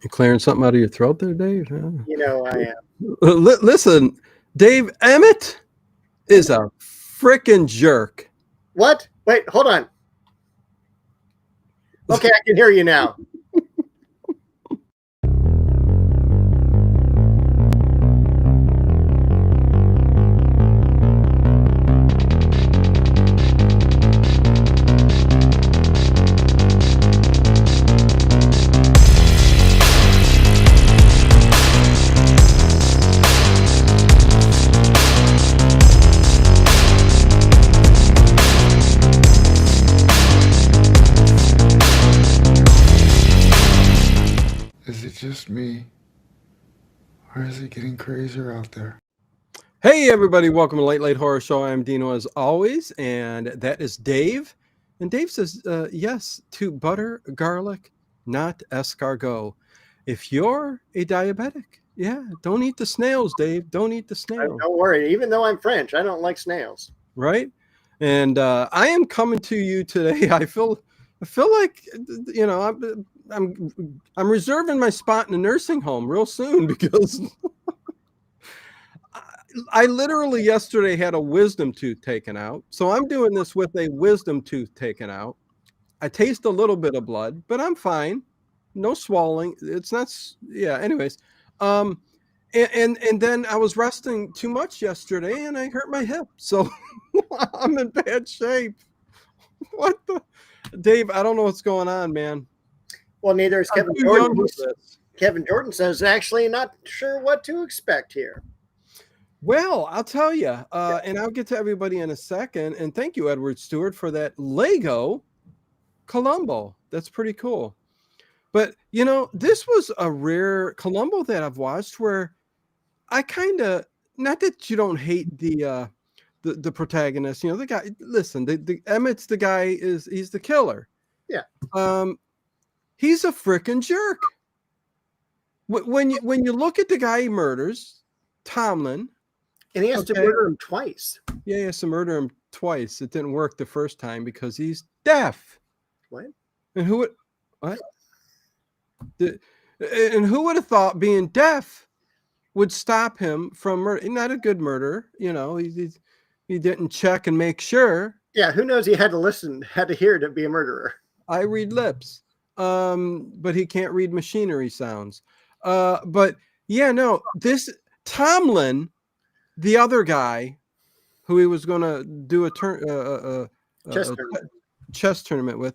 You clearing something out of your throat there, Dave? Yeah. You know I am. Listen, Dave, Emmett is a frickin' jerk. What? Wait, hold on. Okay, I can hear you now. Is it just me? Or is it getting crazier out there? Hey, everybody. Welcome to Late Late Horror Show. I'm Dino, as always, and that is Dave. And Dave says, yes, to butter, garlic, not escargot. If you're a diabetic, don't eat the snails, Dave. Don't eat the snails. Don't worry. Even though I'm French, I don't like snails. Right? And I am coming to you today. I feel like, you know, I'm reserving my spot in a nursing home real soon because I literally yesterday had a wisdom tooth taken out. So I'm doing this with a wisdom tooth taken out. I taste a little bit of blood, but I'm fine. No swallowing. It's not. Yeah. Anyways. And then I was resting too much yesterday and I hurt my hip. So I'm in bad shape. What the? Dave, I don't know what's going on, man. Well, neither is Kevin Jordan. Kevin Jordan says actually not sure what to expect here. Well, I'll tell you, and I'll get to everybody in a second. And thank you, Edward Stewart, for that Lego Columbo. That's pretty cool. But, you know, this was a rare Columbo that I've watched where I kind of, not that you don't hate the protagonist, you know, the guy, listen, the Emmett's the guy he's the killer. Yeah. He's a freaking jerk. When you look at the guy he murders, Tomlin. And he has to murder him twice. Yeah, he has to murder him twice. It didn't work the first time because he's deaf. What? And who would have thought being deaf would stop him from murder? Not a good murderer, you know. He didn't check and make sure. Yeah, who knows? He had to hear to be a murderer. I read lips, but he can't read machinery sounds. But yeah, no, this Tomlin, the other guy who he was going to do a chess tournament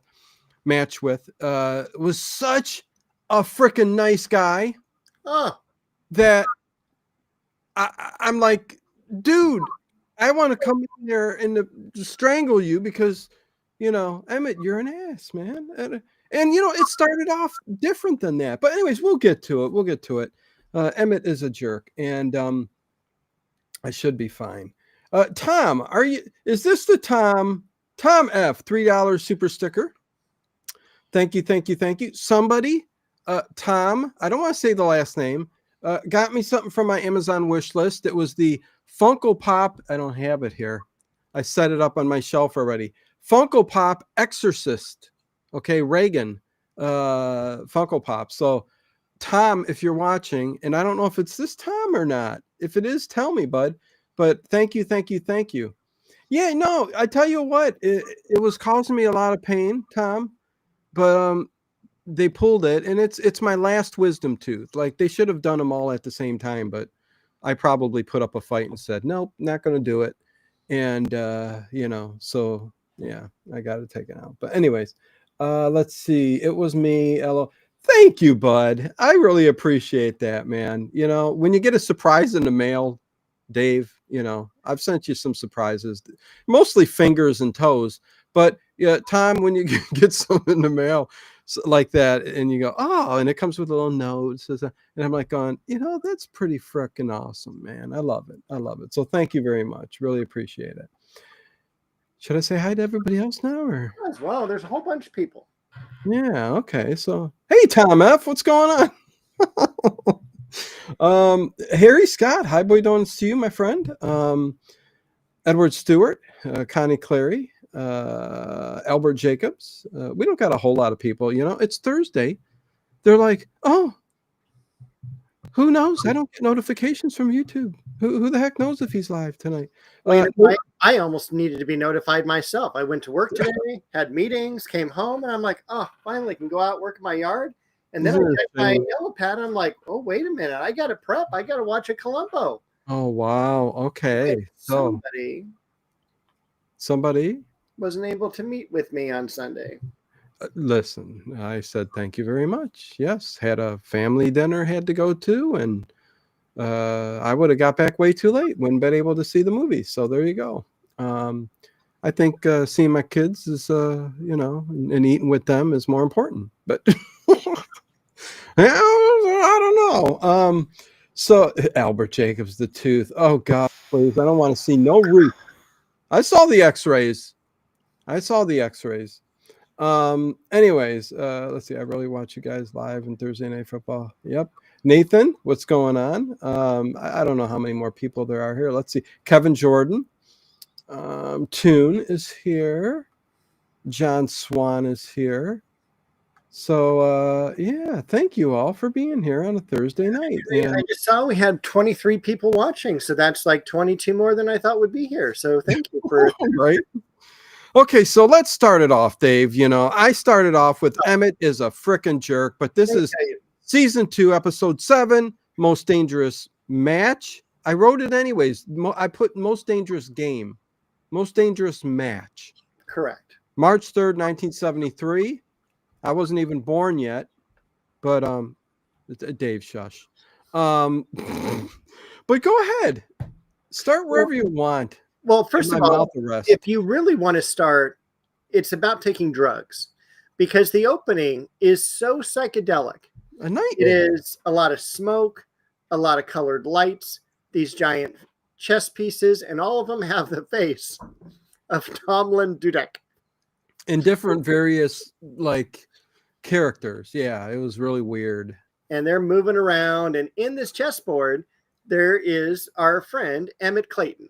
match with, was such a freaking nice guy that I'm like, dude, I want to come in there and strangle you because, you know, Emmett, you're an ass, man. And you know, it started off different than that. But anyways, we'll get to it. Emmett is a jerk, and I should be fine. Tom, is this the Tom F, $3 super sticker? Thank you. Somebody, Tom, I don't want to say the last name, got me something from my Amazon wish list. It was the Funko Pop. I don't have it here. I set it up on my shelf already. Funko Pop Exorcist. Okay, Reagan Funko Pop. So, Tom, if you're watching, and I don't know if it's this Tom or not. If it is, tell me, bud. But thank you. Yeah, no, I tell you what, it was causing me a lot of pain, Tom. But they pulled it, and it's my last wisdom tooth. Like, they should have done them all at the same time, but I probably put up a fight and said, nope, not going to do it. And, you know, so yeah, I got it taken out. But anyways, let's see. It was me. Hello. Thank you, bud. I really appreciate that, man. You know, when you get a surprise in the mail, Dave, you know, I've sent you some surprises, mostly fingers and toes. But yeah, Tom, when you get something in the mail like that, and you go, oh, and it comes with a little note, and I'm like going, you know, that's pretty freaking awesome, man. I love it. So thank you very much. Really appreciate it. Should I say hi to everybody else now, or? As well, there's a whole bunch of people. Yeah. Okay. So, hey, Tom F, what's going on? Harry Scott, hi, boy, doing to you, my friend. Edward Stewart, Connie Clary, Albert Jacobs. We don't got a whole lot of people, you know. It's Thursday. They're like, oh, Who knows? I don't get notifications from YouTube. Who the heck knows if he's live tonight? Well, I almost needed to be notified myself. I went to work today, had meetings, came home, and I'm like, oh, finally can go out, work in my yard. And then I checked my yellow pad. I'm like, oh, wait a minute. I got to prep. I got to watch a Columbo. Oh, wow. Okay. So somebody wasn't able to meet with me on Sunday. Listen, I said, thank you very much. Yes. Had a family dinner had to go to, and I would have got back way too late. Wouldn't been able to see the movie. So there you go. I think seeing my kids is, and eating with them is more important. But I don't know. So Albert Jacobs, the tooth. Oh God, please! I don't want to see no roof. I saw the X-rays. Anyways, let's see. I really watch you guys live in Thursday Night Football. Yep. Nathan, what's going on? I don't know how many more people there are here. Let's see. Kevin Jordan. Toon is here. John Swan is here. So, yeah, thank you all for being here on a Thursday night. And I just saw we had 23 people watching, so that's like 22 more than I thought would be here. So thank you for right. Okay, so let's start it off, Dave. I started off with Emmett is a frickin' jerk, but this is season 2, episode 7, most dangerous match. I wrote it anyways. I put most dangerous game, most dangerous match. Correct. March 3rd, 1973. I wasn't even born yet, but Dave, shush. But go ahead, start wherever you want. Well, first of all, if you really want to start, it's about taking drugs, because the opening is so psychedelic. A nightmare. It is a lot of smoke, a lot of colored lights, these giant chess pieces, and all of them have the face of Tomlin Dudek. In different various characters. Yeah, it was really weird. And they're moving around, and in this chessboard, there is our friend Emmett Clayton.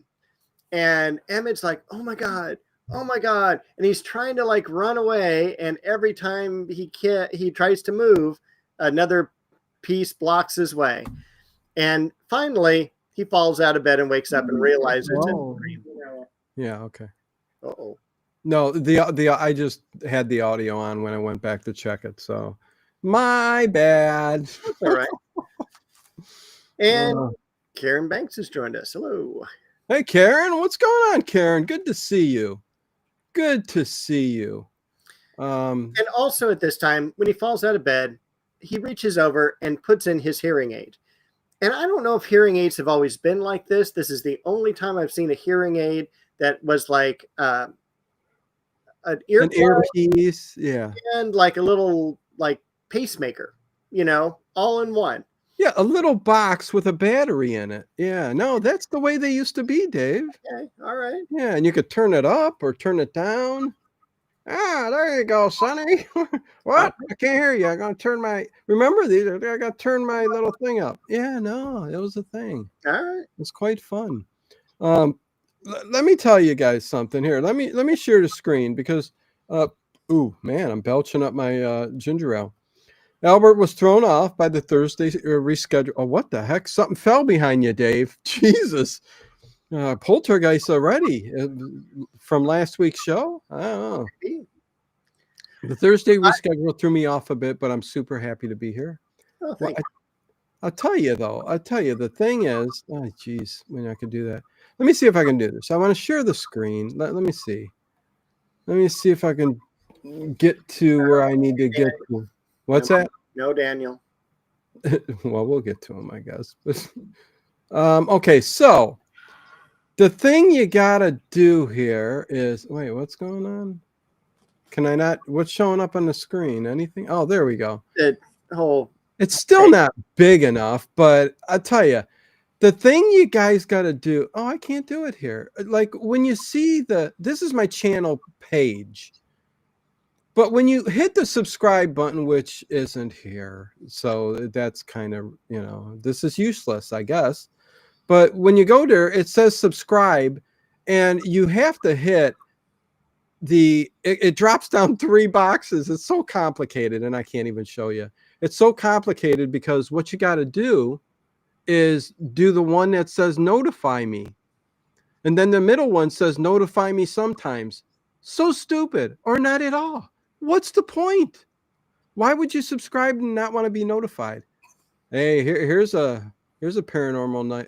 And Emmett's like, oh my God. And he's trying to run away. And every time he tries to move, another piece blocks his way. And finally, he falls out of bed and wakes up and realizes it's a dream. Yeah, okay. Uh-oh. No, I just had the audio on when I went back to check it. So my bad. That's all right. And Karen Banks has joined us. Hello. Hey, Karen. What's going on, Karen? Good to see you. And also at this time, when he falls out of bed, he reaches over and puts in his hearing aid. And I don't know if hearing aids have always been like this. This is the only time I've seen a hearing aid that was like an earpiece, yeah, and like a little pacemaker, all in one. Yeah, a little box with a battery in it. Yeah, no, that's the way they used to be, Dave. Okay, all right. Yeah, and you could turn it up or turn it down. Ah, there you go, Sonny. What? I can't hear you. I gotta turn my. Remember these? I gotta turn my little thing up. Yeah, no, it was a thing. All right, it's quite fun. Let me tell you guys something here. Let me share the screen because, ooh, man, I'm belching up my ginger ale. Albert was thrown off by the Thursday reschedule. Oh, what the heck? Something fell behind you, Dave. Jesus. Poltergeist already from last week's show. I don't know. The Thursday reschedule threw me off a bit, but I'm super happy to be here. Oh, well, I'll tell you, though. The thing is, oh, geez, when I could do that. Let me see if I can do this. I want to share the screen. Let me see. Let me see if I can get to where I need to get to. What's that? No, Daniel. Well, we'll get to him, I guess. Okay, so the thing you gotta do here is wait. What's going on? Can I not? What's showing up on the screen? Anything? Oh, there we go. It's still not big enough, but I'll tell you, the thing you guys got to do. Oh, I can't do it here. Like when you see this is my channel page. But when you hit the subscribe button, which isn't here, so that's kind of, this is useless, I guess. But when you go there, it says subscribe, and you have to hit it drops down 3 boxes. It's so complicated, and I can't even show you. It's so complicated because what you got to do is do the one that says notify me. And then the middle one says notify me sometimes. So stupid, or not at all. What's the point? Why would you subscribe and not want to be notified? Hey, here's a paranormal night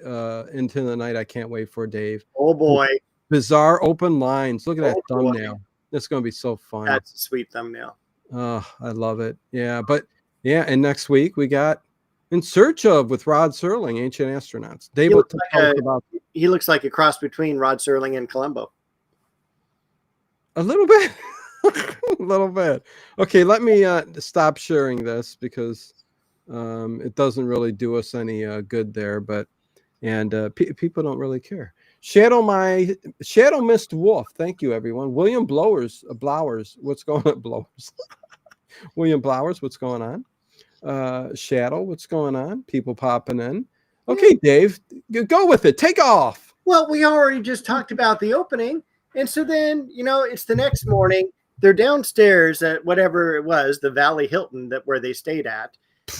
into the night I can't wait for, Dave. Oh boy. Bizarre open lines. Look at that boy. thumbnail. It's going to be so fun. That's a sweet thumbnail. Oh, I love it. Yeah, but yeah, and next week we got In Search of with Rod Serling, Ancient Astronauts. Dave will tell us about. He looks like a cross between Rod Serling and Columbo. A little bit. A little bit. Okay, let me stop sharing this because it doesn't really do us any good there. But people don't really care. Shadow Mist Wolf. Thank you, everyone. William Blowers. What's going on? Blowers. William Blowers. What's going on? Shadow. What's going on? People popping in. Okay, Dave, go with it. Take off. Well, we already just talked about the opening. And so then, it's the next morning. They're downstairs at whatever it was, the Valley Hilton where they stayed at.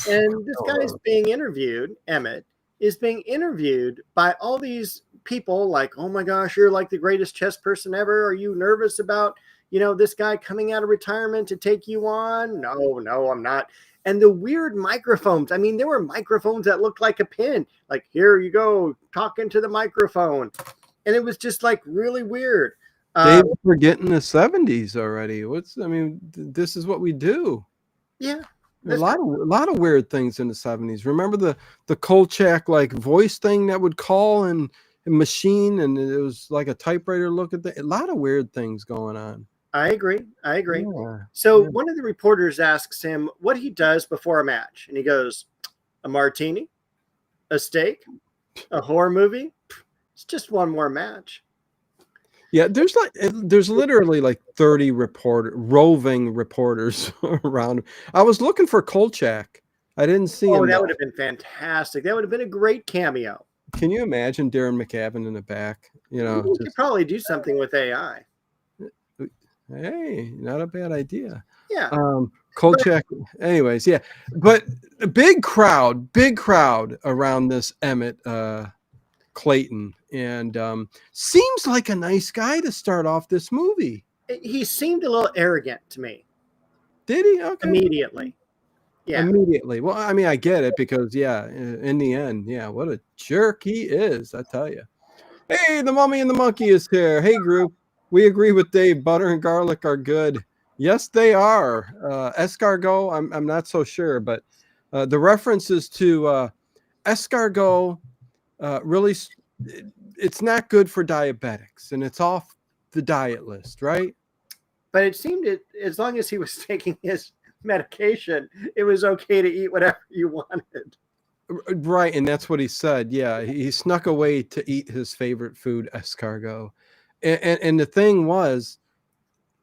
And this guy's being interviewed, Emmett, is being interviewed by all these people like, oh my gosh, you're like the greatest chess person ever. Are you nervous about, this guy coming out of retirement to take you on? No, I'm not. And the weird microphones. I mean, there were microphones that looked like a pin. Like, here you go, talking to the microphone. And it was just like really weird. Dave, we're getting the 70s already. This is what we do. Yeah. A lot of weird things in the 70s. Remember the Kolchak like voice thing that would call and machine, and it was like a typewriter look at a lot of weird things going on. I agree. Yeah. So one of the reporters asks him what he does before a match, and he goes, a martini, a steak, a horror movie. It's just one more match. Yeah, there's literally like 30 roving reporters around. I was looking for Kolchak. I didn't see him. Oh, that would have been fantastic. That would have been a great cameo. Can you imagine Darren McGavin in the back? You could probably do something with AI. Hey, not a bad idea. Yeah. Kolchak. Anyways, yeah. But a big crowd around this Emmett Clayton, and seems like a nice guy to start off this movie. He seemed a little arrogant to me. Did he? Okay. Immediately. Yeah. Immediately. Well, I mean, I get it because, yeah, in the end, yeah, what a jerk he is, I tell you. Hey, the Mummy and the Monkey is here. Hey, group. We agree with Dave. Butter and garlic are good. Yes, they are. Escargot, I'm not so sure, but the references to escargot really, it's not good for diabetics, and it's off the diet list, right? But it seemed as long as he was taking his medication, it was okay to eat whatever you wanted. Right, and that's what he said. Yeah, he snuck away to eat his favorite food, escargot. And the thing was,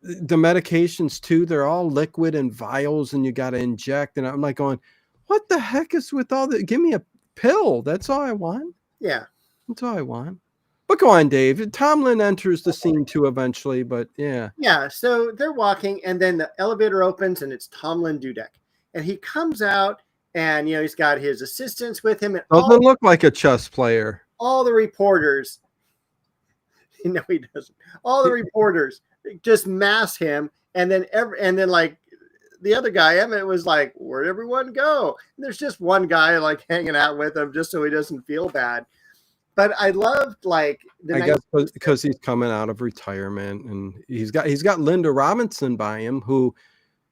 the medications too, they're all liquid and vials, and you got to inject. And I'm like going, what the heck is with all that? Give me a pill. That's all I want. Yeah. That's all I want. But go on, Dave. Tomlin enters the scene too eventually, but yeah. Yeah, so they're walking, and then the elevator opens, and it's Tomlin Dudek. And he comes out, and, he's got his assistants with him. And doesn't look like a chess player. All the reporters, no, he doesn't. All the reporters just mass him, and then like the other guy, Emmett, was like, where'd everyone go? And there's just one guy like hanging out with him just so he doesn't feel bad. But I loved like I guess because he's coming out of retirement, and he's got Linda Robinson by him, who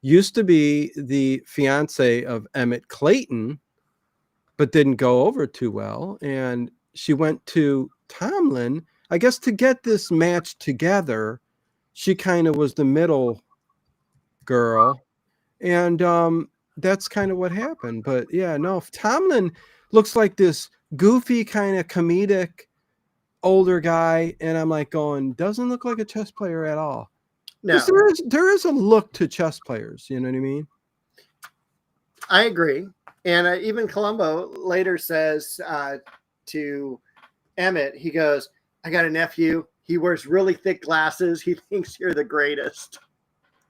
used to be the fiance of Emmett Clayton, but didn't go over too well. And she went to Tomlin, I guess, to get this match together. She kind of was the middle girl, and that's kind of what happened. But yeah, no, Tomlin looks like this goofy kind of comedic older guy, and I'm like going, doesn't look like a chess player at all. No, there is a look to chess players. You know what I mean? I agree. And even Columbo later says to Emmett, he goes, I got a nephew. He wears really thick glasses. He thinks you're the greatest.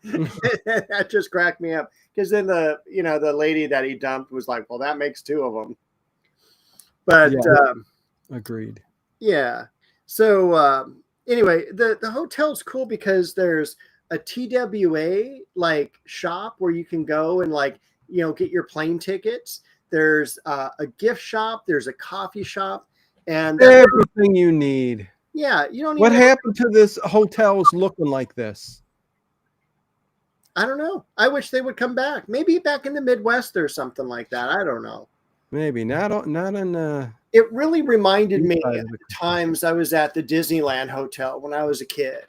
That just cracked me up. Because then the lady that he dumped was like, well, that makes two of them. But Yeah. Agreed. yeah. So anyway, the hotel's cool because there's a TWA like shop where you can go and like, you know, get your plane tickets. There's a gift shop. There's a coffee shop, and that's, Everything you need. yeah, you don't What even. happened to this hotels looking like this? I don't know. I wish they would come back. Maybe back in the Midwest or something like that. I don't know. Maybe not in It really reminded me side of of the the times I was at the Disneyland Hotel when I was a kid.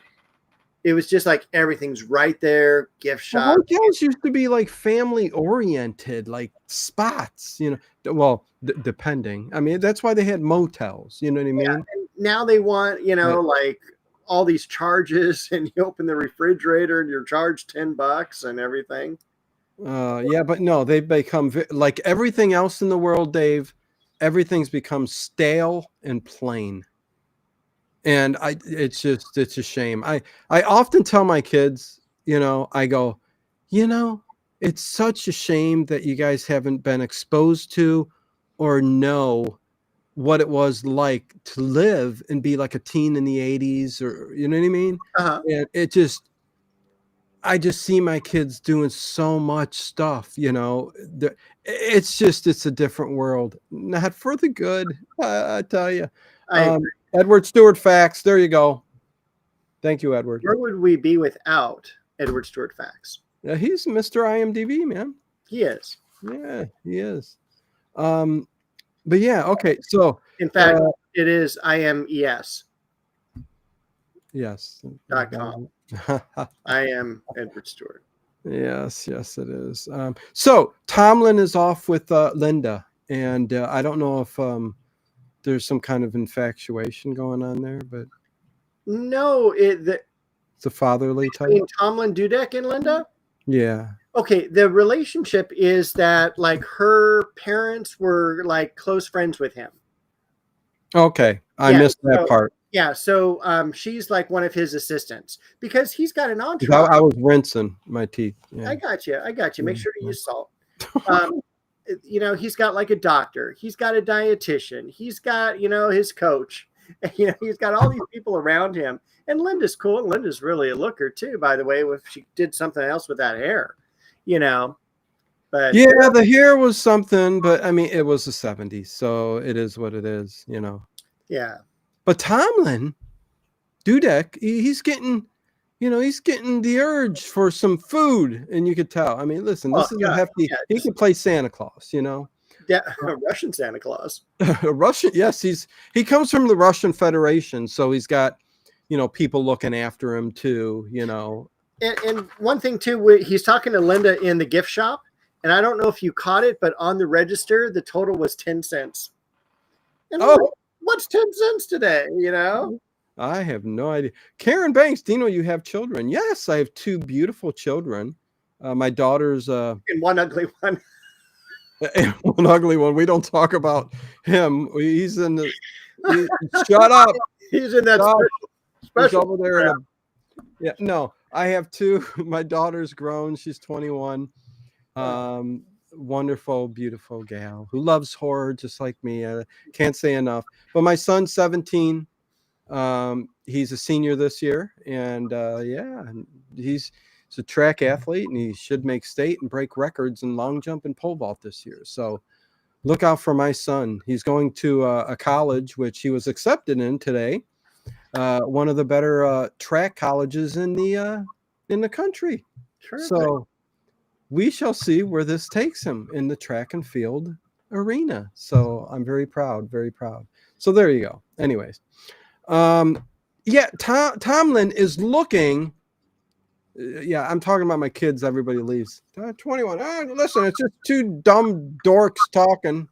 It was just like everything's right there, gift Well, shop. hotels used to be like family oriented, like spots, you know. Well, depending. I mean, that's why they had motels. You know what I mean? And now they want, you know, But, like all these charges, and you open the refrigerator and you're charged $10 and everything. yeah, but no, they've become like everything else in the world, Dave. Everything's become stale and plain. And it's a shame. I often tell my kids, you know, I go, you know, it's such a shame that you guys haven't been exposed to or know what it was like to live and be like a teen in the 80s, or you know what I mean? Uh-huh. And I just see my kids doing so much stuff, you know. It's a different world, not for the good. I tell you. I Edward Stewart facts. There you go. Thank you, Edward. Where would we be without Edward Stewart Facts? He's Mr. IMDb, man. He is. Yeah, he is. But yeah, okay. So In fact, it is IMES. yes. .com. I am Edward Stewart. Yes, it is. So Tomlin is off with Linda, and I don't know if there's some kind of infatuation going on there, but No, it's a fatherly type. Tomlin Dudek and Linda? Yeah. Okay, the relationship is that like her parents were like close friends with him. Okay, I missed that part. Yeah, so she's like one of his assistants because he's got an entourage. I was rinsing my teeth. Yeah. I got you. Make sure to use salt. You know, he's got like a doctor. He's got a dietitian. He's got, you know, his coach. You know, he's got all these people around him. And Linda's cool. Linda's really a looker too, by the way, if she did something else with that hair, you know. But yeah, the hair was something, but I mean, it was the 70s, so it is what it is, you know. Yeah. But Tomlin Dudek, he's getting, you know, he's getting the urge for some food, and you could tell. I mean, listen, this is a hefty. He can play Santa Claus, you know. Yeah, Russian Santa Claus. Russian, yes, he comes from the Russian Federation, so he's got, you know, people looking after him too, you know. And one thing too, he's talking to Linda in the gift shop, and I don't know if you caught it, but on the register, the total was 10 cents. And what's 10 cents today? You know, I have no idea. Karen Banks, Dino, you have children? Yes, I have 2 beautiful children. My daughter's and one ugly one. And one ugly one. We don't talk about him. He's in the. Shut up. He's in that special. He's over there. Yeah, no. I have 2. My daughter's grown. She's 21. Wonderful, beautiful gal who loves horror just like me. Can't say enough. But my son's 17. He's a senior this year, and he's a track athlete, and he should make state and break records in long jump and pole vault this year. So look out for my son. He's going to a college which he was accepted in today. One of the better track colleges in the country. Sure. So we shall see where this takes him in the track and field arena. So I'm very proud, very proud. So there you go. Anyways, Tomlin is looking. Yeah, I'm talking about my kids. Everybody leaves. 21. Listen, it's just 2 dumb dorks talking.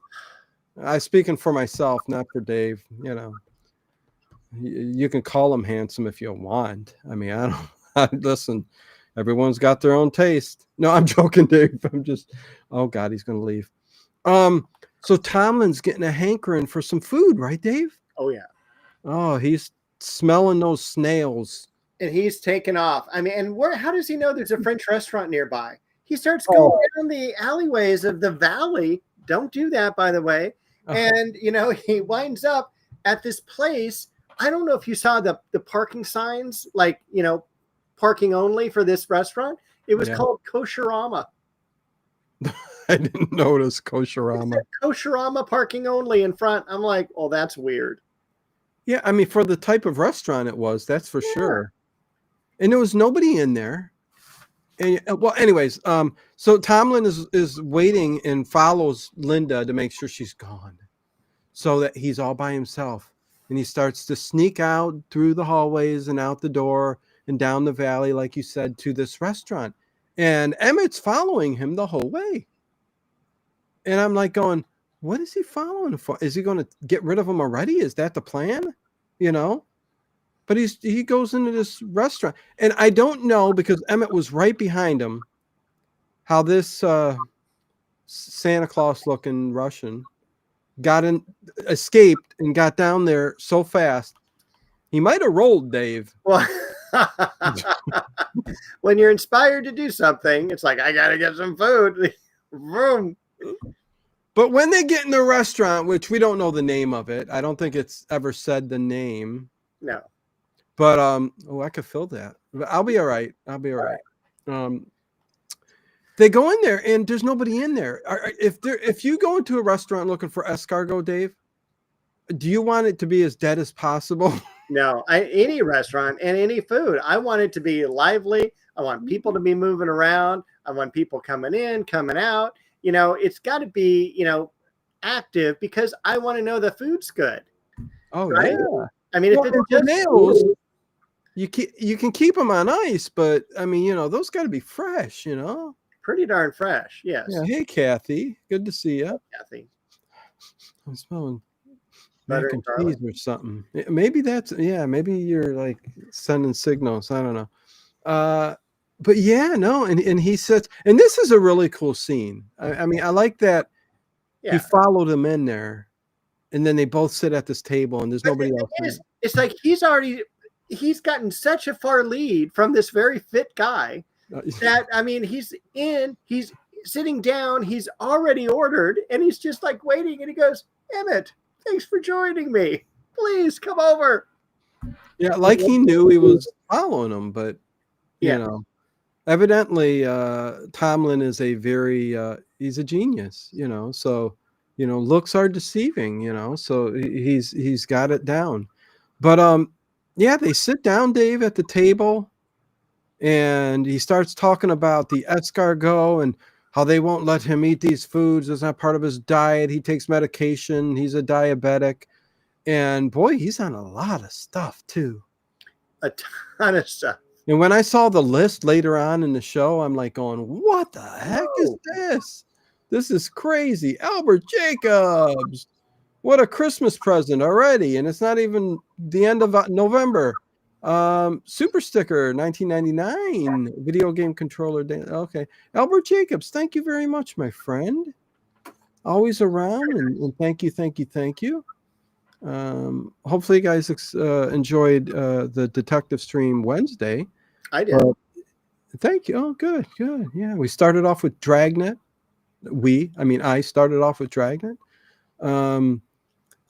I'm speaking for myself, not for Dave. You know, you can call him handsome if you want. I mean, I don't. Listen, everyone's got their own taste. No, I'm joking, Dave. I'm just. Oh God, he's gonna leave. So Tomlin's getting a hankering for some food, right, Dave? Oh yeah. Oh, he's smelling those snails. And he's taken off. I mean, and how does he know there's a French restaurant nearby? He starts going down the alleyways of the valley. Don't do that, by the way. And, he winds up at this place. I don't know if you saw the parking signs, like, parking only for this restaurant. It was called Kosherama. I didn't notice It Kosherama. said Kosherama parking only in front. I'm like, oh, that's weird. Yeah, I mean, for the type of restaurant it was, that's for sure. And there was nobody in there. And well, anyways, so Tomlin is waiting and follows Linda to make sure she's gone, so that he's all by himself. And he starts to sneak out through the hallways and out the door and down the valley, like you said, to this restaurant. And Emmett's following him the whole way. And I'm like going, what is he following him for? Is he going to get rid of him already? Is that the plan? But he goes into this restaurant. And I don't know, because Emmett was right behind him, how this Santa Claus looking Russian escaped and got down there so fast. He might have rolled, Dave. Well, when you're inspired to do something, it's like, I got to get some food. Vroom. But when they get in the restaurant, which we don't know the name of it, I don't think it's ever said the name. No. But I could fill that. I'll be all right. They go in there and there's nobody in there. If you go into a restaurant looking for escargot, Dave, do you want it to be as dead as possible? No, any restaurant and any food, I want it to be lively. I want people to be moving around. I want people coming in, coming out. It's got to be, active, because I want to know the food's good. Oh, right? yeah. I mean, if it's just nails, you can keep them on ice, but I mean, those got to be fresh, pretty darn fresh. Yes. Yeah. Hey, Kathy. Good to see you. Kathy. I'm smelling Butter mac and and cheese or something. Maybe maybe you're like sending signals. I don't know. But yeah, no. And he says, and this is a really cool scene. I mean, I like that he followed him in there, and then they both sit at this table and there's nobody else. It's like he's gotten such a far lead from this very fit guy that, I mean, he's sitting down, he's already ordered, and he's just like waiting, and he goes, Emmett, thanks for joining me. Please come over. Yeah, like he knew he was following him, but evidently Tomlin is a very he's a genius, so looks are deceiving, so he's got it down. But they sit down, Dave, at the table, and he starts talking about the escargot and how they won't let him eat these foods. It's not part of his diet. He takes medication. He's a diabetic. And boy, he's on a lot of stuff too. A ton of stuff. And when I saw the list later on in the show, I'm like going, what the heck is this? This is crazy. Albert Jacobs. What a Christmas present already. And it's not even the end of November. Super Sticker 1999 video game controller. Okay. Albert Jacobs, thank you very much, my friend. Always around, and thank you. Hopefully you guys enjoyed the detective stream Wednesday. I did. Thank you. Oh, good. Yeah, we started off with Dragnet. I started off with Dragnet.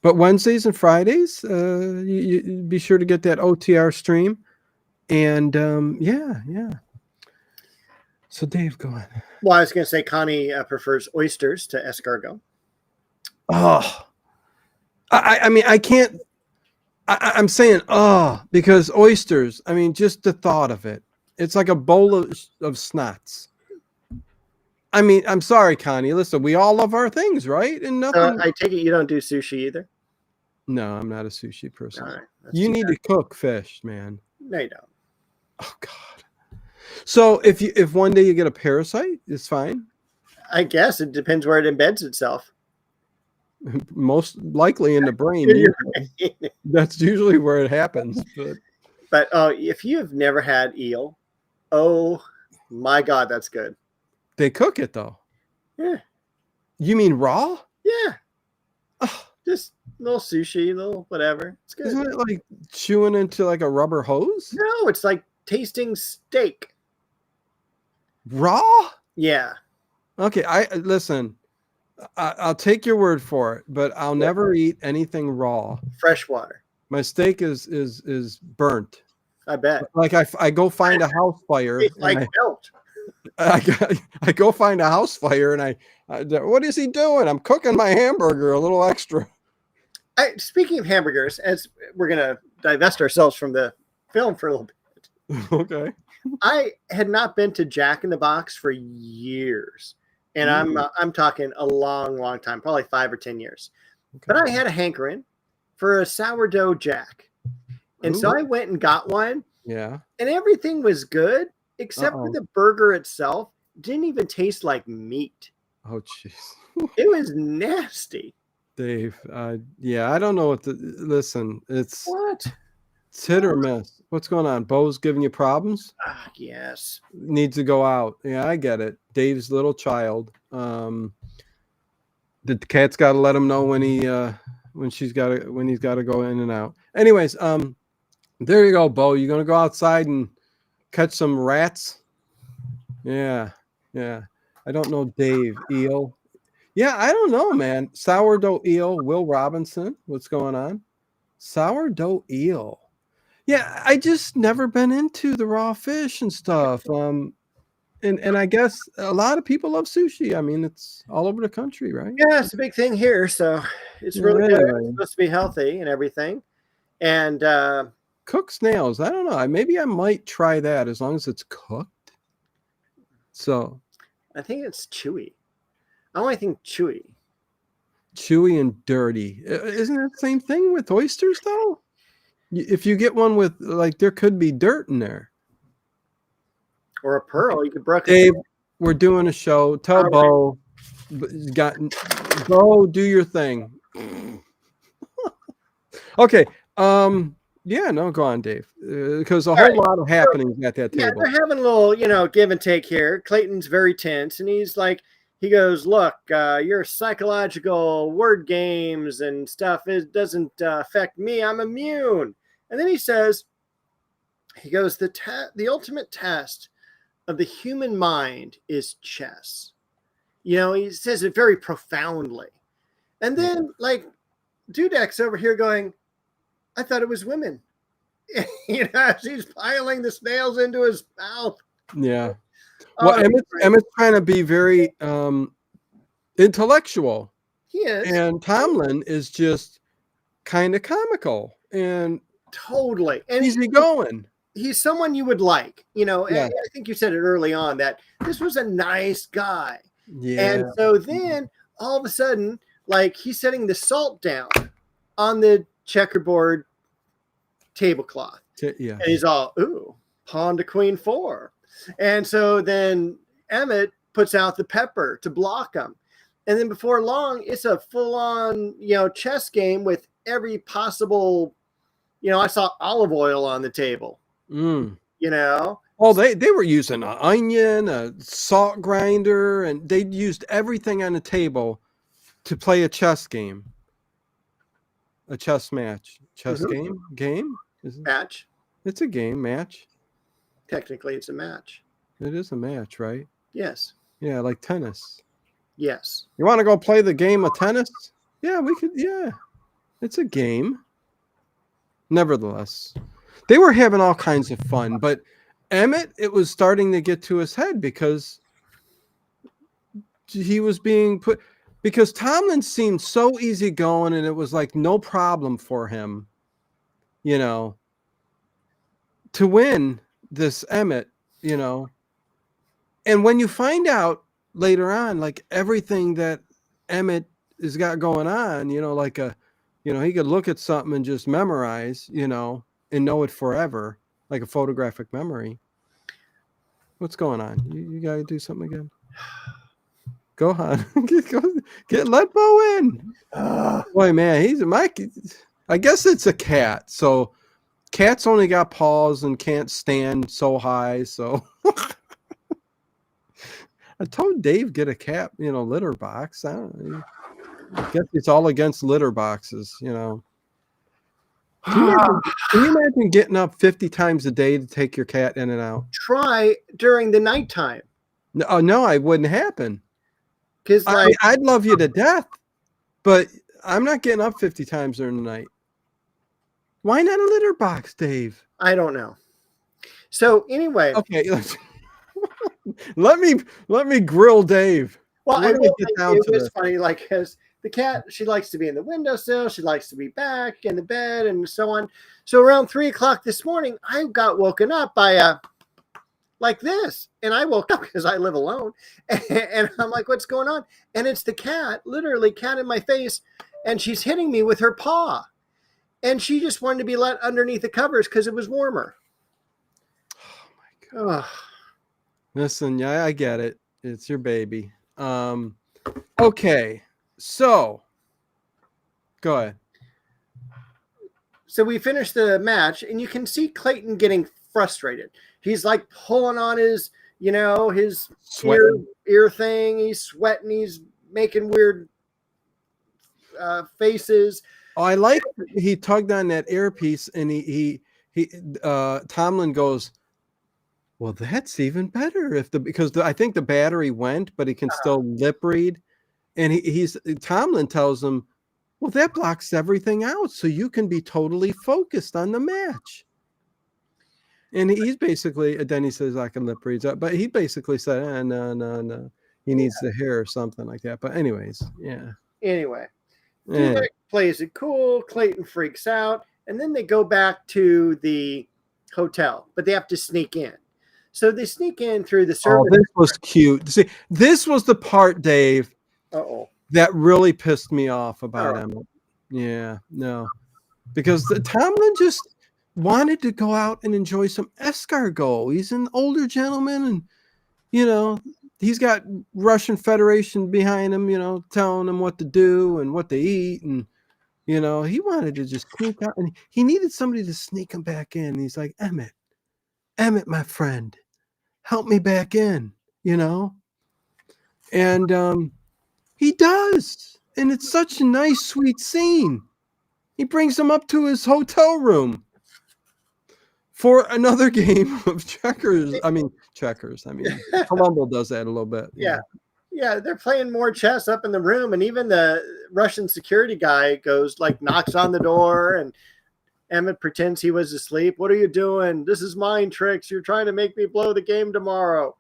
But Wednesdays and Fridays, you be sure to get that OTR stream. And yeah. So Dave, go on. Well, I was going to say Connie prefers oysters to escargot. Oh, I mean, I can't. I'm saying because oysters. I mean, just the thought of it. It's like a bowl of snots. I mean, I'm sorry, Connie. Listen, we all love our things, right? And nothing. I take it you don't do sushi either? No, I'm not a sushi person. All right, you need to cook fish, man. No, you don't. Oh God. So if one day you get a parasite, it's fine. I guess it depends where it embeds itself. Most likely in the brain. That's usually where it happens. But if you have never had eel, oh my God, that's good. They cook it though. Yeah. You mean raw? Yeah. Oh, just a little sushi, a little whatever. It's good. Isn't it like chewing into like a rubber hose? No, it's like tasting steak. Raw? Yeah. Okay, listen. I'll take your word for it, but I'll never eat anything raw. Fresh water. My steak is burnt. I bet. Like I go find a house fire It's and like melt. I go find a house fire and I what is he doing? I'm cooking my hamburger a little extra. Speaking of hamburgers, as we're going to divest ourselves from the film for a little bit. Okay. I had not been to Jack in the Box for years. And I'm talking a long, long time, probably 5 or 10 years. Okay. But I had a hankering for a sourdough Jack. And so I went and got one. Yeah. And everything was good, except for the burger itself. Didn't even taste like meat. Oh, jeez. It was nasty. Dave, yeah, I don't know what listen, it's hit or miss. What's going on? Bo's giving you problems? Yes. Needs to go out. Yeah, I get it. Dave's little child. The cat's got to let him know when he's got to go in and out. Anyways, there you go, Bo. You gonna go outside and catch some rats? Yeah. I don't know, Dave. Eel. Yeah, I don't know, man. Sourdough eel, Will Robinson. What's going on? Sourdough eel. Yeah, I just never been into the raw fish and stuff. And I guess a lot of people love sushi. I mean, it's all over the country, right? Yeah, it's a big thing here, so it's really good. It's supposed to be healthy and everything. And cooked snails. I don't know. Maybe I might try that as long as it's cooked. So I think it's chewy. I only think chewy and dirty. Isn't it the same thing with oysters though? If you get one with like, there could be dirt in there. Or a pearl, you could brook. Dave, we're doing a show. Tell Bo, Bo, do your thing. Okay. Yeah, no, go on, Dave. Because a whole lot of happenings at that table. Yeah, they're having a little, give and take here. Clayton's very tense, and he's like, he goes, look, your psychological word games and stuff doesn't affect me. I'm immune. And then he says, he goes, the ultimate test of the human mind is chess. He says it very profoundly. And then, like, Dudek's over here going, I thought it was women. She's piling the snails into his mouth. Yeah. Well, Emmett's trying to be very intellectual. He is. And Tomlin is just kind of comical and totally and easy going. He's someone you would like, Yeah. I think you said it early on that this was a nice guy. Yeah. And so then all of a sudden, like, he's setting the salt down on the checkerboard tablecloth. Yeah. And he's all, ooh, pawn to queen 4. And so then Emmett puts out the pepper to block him. And then before long, it's a full-on, chess game with every possible, I saw olive oil on the table. Oh, they were using an onion, a salt grinder, and they used everything on the table to play a chess game. A chess match. Chess game? Match. It's a game, match. Technically, it's a match. It is a match, right? Yes. Yeah, like tennis. Yes. You want to go play the game of tennis? Yeah, we could. Yeah, it's a game. Nevertheless, they were having all kinds of fun, but Emmett, it was starting to get to his head because he was being put, because Tomlin seemed so easygoing and it was like no problem for him, to win this Emmett, and when you find out later on, like everything that Emmett has got going on, like he could look at something and just memorize, and know it forever, like a photographic memory. What's going on? You got to do something again. Go on. Let Bo in. Boy, man, he's a Mike. I guess it's a cat. So cats only got paws and can't stand so high. So I told Dave get a cat, litter box. I don't know. I guess it's all against litter boxes, Can you imagine getting up 50 times a day to take your cat in and out? Try during the nighttime. No, it wouldn't happen. Because like I'd love you to death, but I'm not getting up 50 times during the night. Why not a litter box, Dave? I don't know. So anyway, Okay, let me grill Dave. well, I Let will me get say down it to was this. funny, like because the cat, she likes to be in the windowsill, she likes to be back in the bed, and so on. So around 3 o'clock this morning, I got woken up by a like this, and I woke up because I live alone, and I'm like, "What's going on?" And it's the cat, literally cat in my face, and she's hitting me with her paw, and she just wanted to be let underneath the covers because it was warmer. Oh my God. Ugh. Listen, yeah, I get it. It's your baby. Okay, so go ahead. So we finished the match, and you can see Clayton getting frustrated. He's like pulling on his, his ear, Sweating. ear thing. He's sweating. He's making weird faces. Oh, I like he tugged on that earpiece, and he Tomlin goes, well, that's even better because I think the battery went, but he can still lip read. And Tomlin tells him, well, that blocks everything out, so you can be totally focused on the match. And he's basically, then he says, I can lip read, but he basically said, no. He needs the hair or something like that. But anyways, yeah. Anyway, Yeah. Dudek plays it cool. Clayton freaks out, and then they go back to the hotel, but they have to sneak in. So they sneak in through the service. Oh, this was cute. See, this was the part, Dave, that really pissed me off about Emmett. Yeah, no. Because Tomlin just wanted to go out and enjoy some escargot. He's an older gentleman, and, he's got Russian Federation behind him, telling him what to do and what to eat. And, he wanted to just sneak out. And he needed somebody to sneak him back in. And he's like, Emmett, my friend, help me back in, And he does. And it's such a nice, sweet scene. He brings him up to his hotel room for another game of checkers. I mean, Columbo does that a little bit. Yeah. Yeah, they're playing more chess up in the room, and even the Russian security guy knocks on the door, and Emmett pretends he was asleep. What are you doing? This is mind tricks. You're trying to make me blow the game tomorrow.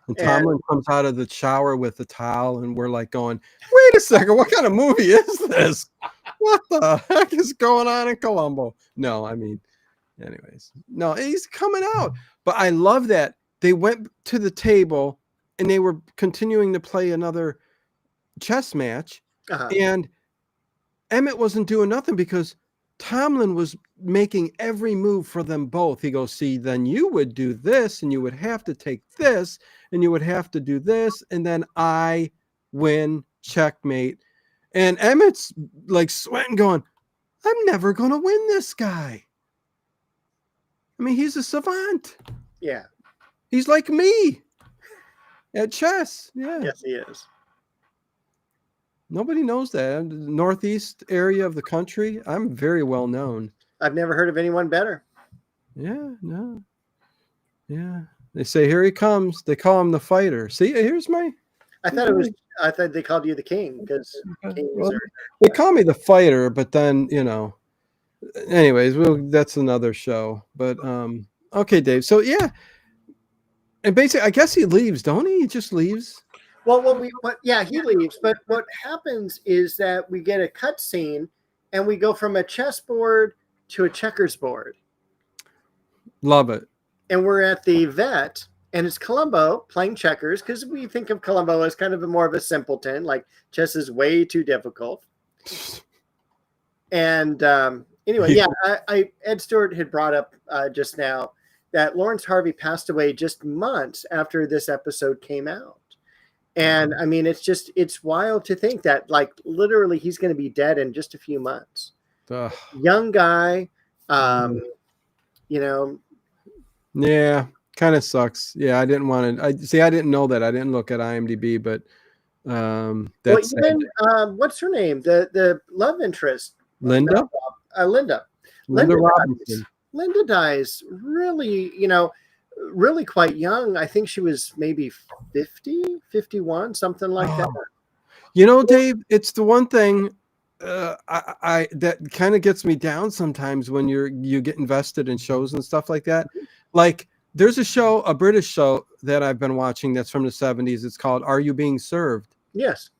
And Tomlin comes out of the shower with the towel, and we're like going, wait a second, what kind of movie is this? What the heck is going on in Columbo? No, anyways. No, he's coming out. But I love that they went to the table and they were continuing to play another chess match. And Emmett wasn't doing nothing because Tomlin was making every move for them both. He goes, see, then you would do this, and you would have to take this, and you would have to do this, and then I win, checkmate. And Emmett's like sweating, going, I'm never going to win this guy. He's a savant. Yeah. He's like me at chess. Yeah. Yes, he is. Nobody knows that. The northeast area of the country, I'm very well known. I've never heard of anyone better. Yeah, no. Yeah. They say, here he comes. They call him the fighter. See, here's my... I thought they called you the king because they call me the fighter, but then, anyways, that's another show. But, okay, Dave. So, yeah. And basically, I guess he leaves, don't he? He just leaves. Well, he leaves. But what happens is that we get a cut scene, and we go from a chessboard to a checkers board. Love it. And we're at the vet, and it's Columbo playing checkers because we think of Columbo as kind of more of a simpleton. Like chess is way too difficult. And anyway, Ed Stewart had brought up just now that Lawrence Harvey passed away just months after this episode came out. And it's wild to think that literally he's going to be dead in just a few months. Young guy, Yeah, kind of sucks. Yeah, I didn't want to. I didn't know that. I didn't look at IMDb, but that's what's her name? The love interest, Linda. Linda Robinson. Linda dies really, really quite young. I think she was maybe 50, 51, something like that. You know, Dave, it's the one thing I that kind of gets me down sometimes when you get invested in shows and stuff like that. Like there's a British show that I've been watching that's from the 70s. It's called Are You Being Served? Yes.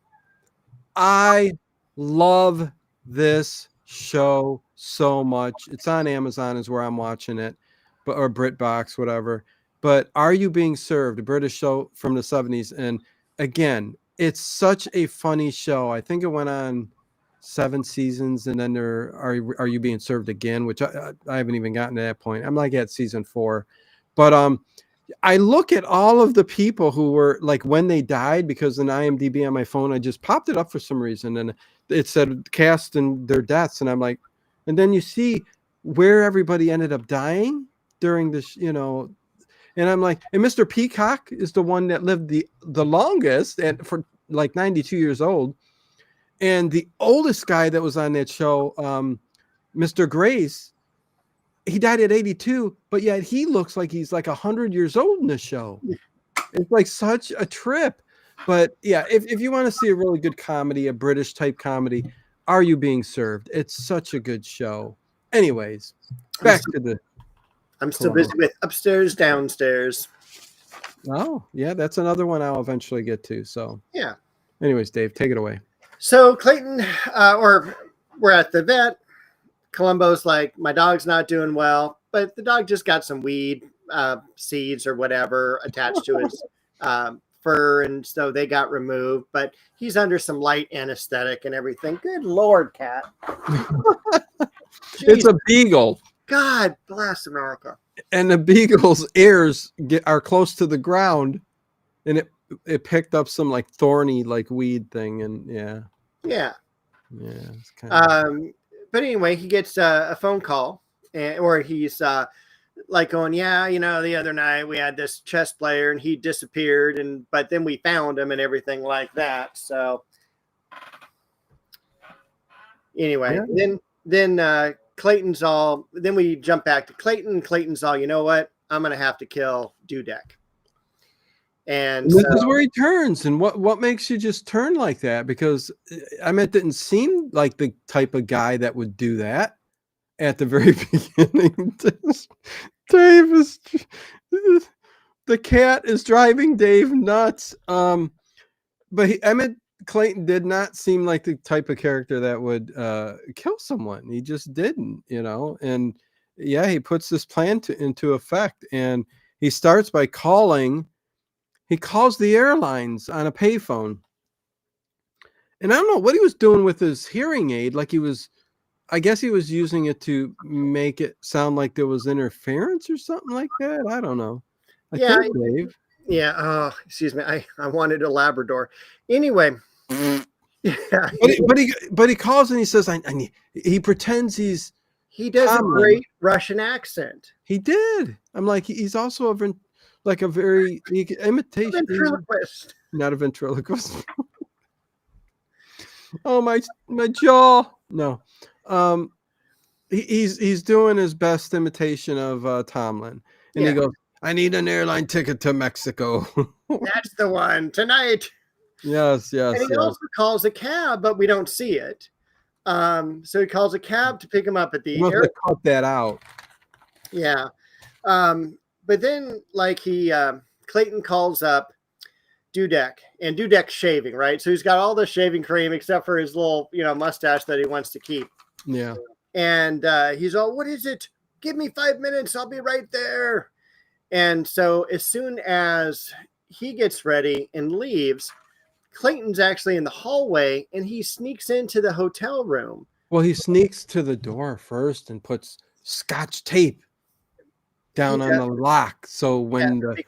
I love this show so much. It's on Amazon is where I'm watching it, but or BritBox, whatever. But Are You Being Served? A British show from the 70s. And again, it's such a funny show. I think it went on 7 seasons, and then are you being served again? Which I haven't even gotten to that point. I'm like at season 4. But I look at all of the people who were like when they died, because in IMDb on my phone, I just popped it up for some reason and it said cast and their deaths. And I'm like, and then you see where everybody ended up dying during this, you know, and I'm like, and Mr. Peacock is the one that lived the longest and for like 92 years old. And the oldest guy that was on that show, Mr. Grace, he died at 82, but yet he looks like he's like 100 years old in the show. It's like such a trip. But yeah, if you want to see a really good comedy, a British type comedy, Are You Being Served? It's such a good show. Anyways, back to the. I'm still busy with Upstairs, Downstairs. Oh, yeah, that's another one I'll eventually get to. So, yeah. Anyways, Dave, take it away. So Clayton, or we're at the vet. Columbo's like, my dog's not doing well, but the dog just got some weed seeds or whatever attached to his fur, and so they got removed. But he's under some light anesthetic and everything. Good Lord, Cat. It's a beagle. God bless America. And the beagle's ears are close to the ground, and it picked up some like thorny like weed thing, and yeah. It's kind of... But anyway, he gets a phone call, or he's like going, yeah, you know, the other night we had this chess player and he disappeared, but then we found him and everything like that. So anyway, then Clayton's all. Then we jump back to Clayton. Clayton's all, you know what? I'm gonna have to kill Dudek. And this is where he turns. And what makes you just turn like that? Because I mean, it didn't seem like the type of guy that would do that at the very beginning. Dave is the cat is driving Dave nuts. But Emmett Clayton did not seem like the type of character that would kill someone. He just didn't, you know. And yeah, he puts this plan into effect, and he starts by calling. He calls the airlines on a payphone. And I don't know what he was doing with his hearing aid. Like I guess he was using it to make it sound like there was interference or something like that. I don't know. Yeah, Dave. Yeah. Oh, excuse me. I wanted a Labrador. Anyway. Yeah. But he calls and he says, he pretends he does Tomlin. A great Russian accent. He did. I'm like, he's also like a very imitation. Ventriloquist. Not a ventriloquist. Oh, my jaw. No. He's doing his best imitation of Tomlin. And he goes, I need an airline ticket to Mexico. That's the one tonight. Yes. And he also calls a cab, but we don't see it. So he calls a cab to pick him up at the airport. Cut that out. Yeah. But then, like, Clayton calls up Dudek, and Dudek's shaving, right? So he's got all the shaving cream except for his little, mustache that he wants to keep. Yeah. And he's all, what is it? Give me 5 minutes. I'll be right there. And so as soon as he gets ready and leaves, Clayton's actually in the hallway, and he sneaks into the hotel room. Well, he sneaks to the door first and puts Scotch tape down on the lock, so when the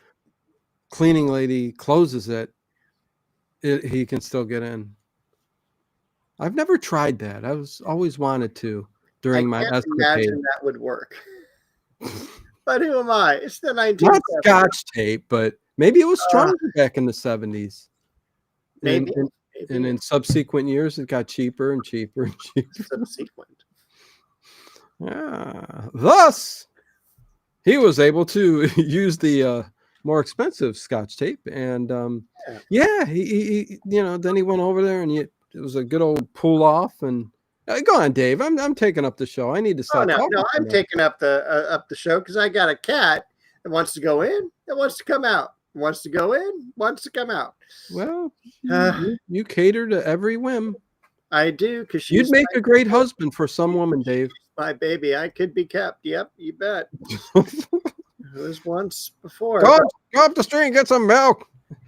cleaning lady closes it, he can still get in. I've never tried that. I was always wanted to during my escapade. Imagine that would work. But who am I? It's the 1970s. Not Scotch tape, but maybe it was stronger back in the 70s. Maybe. And in subsequent years, it got cheaper and cheaper and cheaper. Subsequent. Yeah. Thus, he was able to use the more expensive Scotch tape. And Yeah. yeah, he then he went over there and it was a good old pull off. And go on, Dave. I'm taking up the show. I need to Oh stop no, talking. no, I'm too much. taking up the show because I got a cat that wants to go in, that wants to come out, wants to go in, wants to come out. Well, Uh, you cater to every whim. I do because You'd she's make a great husband for some woman, Dave. my baby. I could be kept. Yep, you bet. Go It was once before. up, go up the street and get some milk.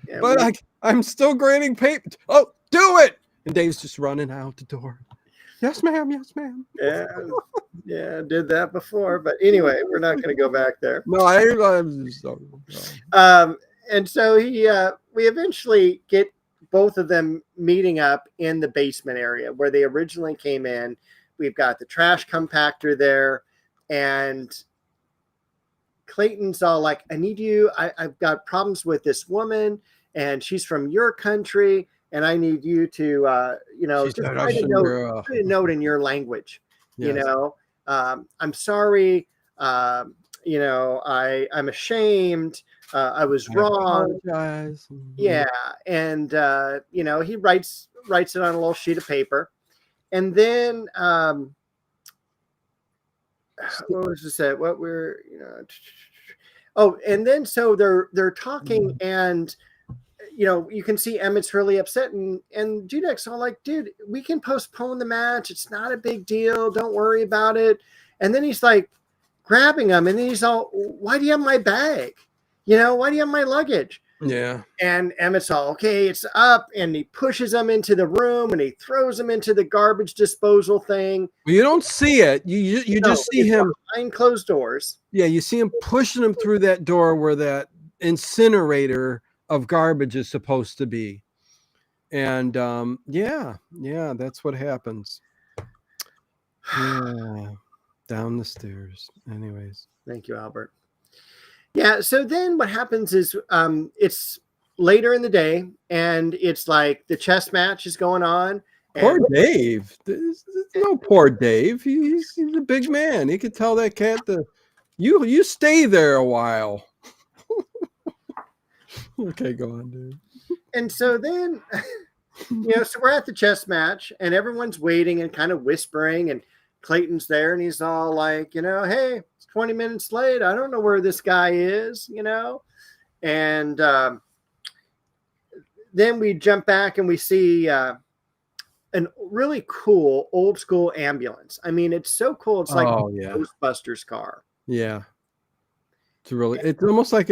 Yeah, But I'm still grading paper. Oh, do it! And Dave's just running out the door. Yes, ma'am. Yes, ma'am. yeah, did that before. But anyway, we're not going to go back there. No, I'm so. And so we eventually get both of them meeting up in the basement area where they originally came in. We've got the trash compactor there, and Clayton's all like, I need you. I've got problems with this woman, and she's from your country, and I need you to, She's just that write a Russian note, girl. write a note in your language. Yes. I'm sorry. I'm ashamed. I was wrong. Apologize. Yeah. And, he writes it on a little sheet of paper. And then, what was this at? What we're, and then so they're talking, and you can see Emmett's really upset, and Dudek's all like, dude, we can postpone the match. It's not a big deal. Don't worry about it. And then he's like grabbing him, and then he's all, why do you have my bag? Why do you have my luggage? Yeah. And Emmett's all, okay, it's up, and he pushes him into the room, and he throws him into the garbage disposal thing. Well, you don't see it. You just see him behind closed doors. Yeah, you see him pushing him through that door where that incinerator of garbage is supposed to be. And yeah, that's what happens. Yeah, down the stairs. Anyways. Thank you, Albert. Yeah, so then what happens is it's later in the day, and it's like the chess match is going on. Poor Dave. There's no poor Dave. He's a big man. He could tell that cat you stay there a while. Okay, go on, dude. And so then, so we're at the chess match, and everyone's waiting and kind of whispering, and Clayton's there, and he's all like, hey, it's 20 minutes late. I don't know where this guy is, And then we jump back and we see an really cool old school ambulance. I mean, it's so cool. It's like a Ghostbusters car. Yeah. It's almost like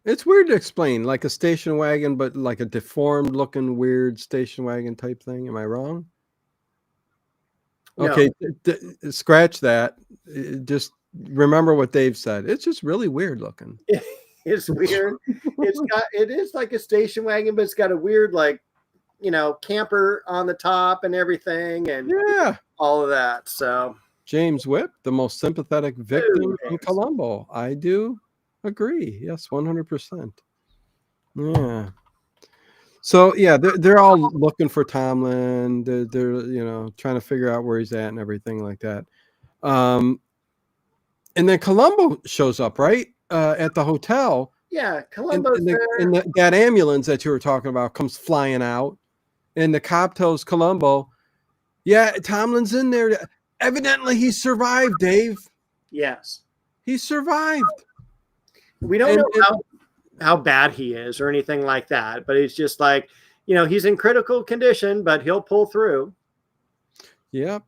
it's weird to explain, like a station wagon, but like a deformed looking weird station wagon type thing. Am I wrong? Okay, scratch that. Just remember what Dave said. It's just really weird looking. It's weird. It is like a station wagon, but it's got a weird, like, camper on the top and everything, and all of that. So James Whip, the most sympathetic victim in Columbo. I do agree. Yes, 100%. Yeah. So yeah, they're all looking for Tomlin. They're trying to figure out where he's at and everything like that. And then Columbo shows up right at the hotel. Yeah, Columbo's there. And that ambulance that you were talking about comes flying out, and the cop tells Columbo, "Yeah, Tomlin's in there. Evidently, he survived, Dave. Yes, he survived. We don't know how bad he is or anything like that, but it's just like, he's in critical condition, but he'll pull through." Yep.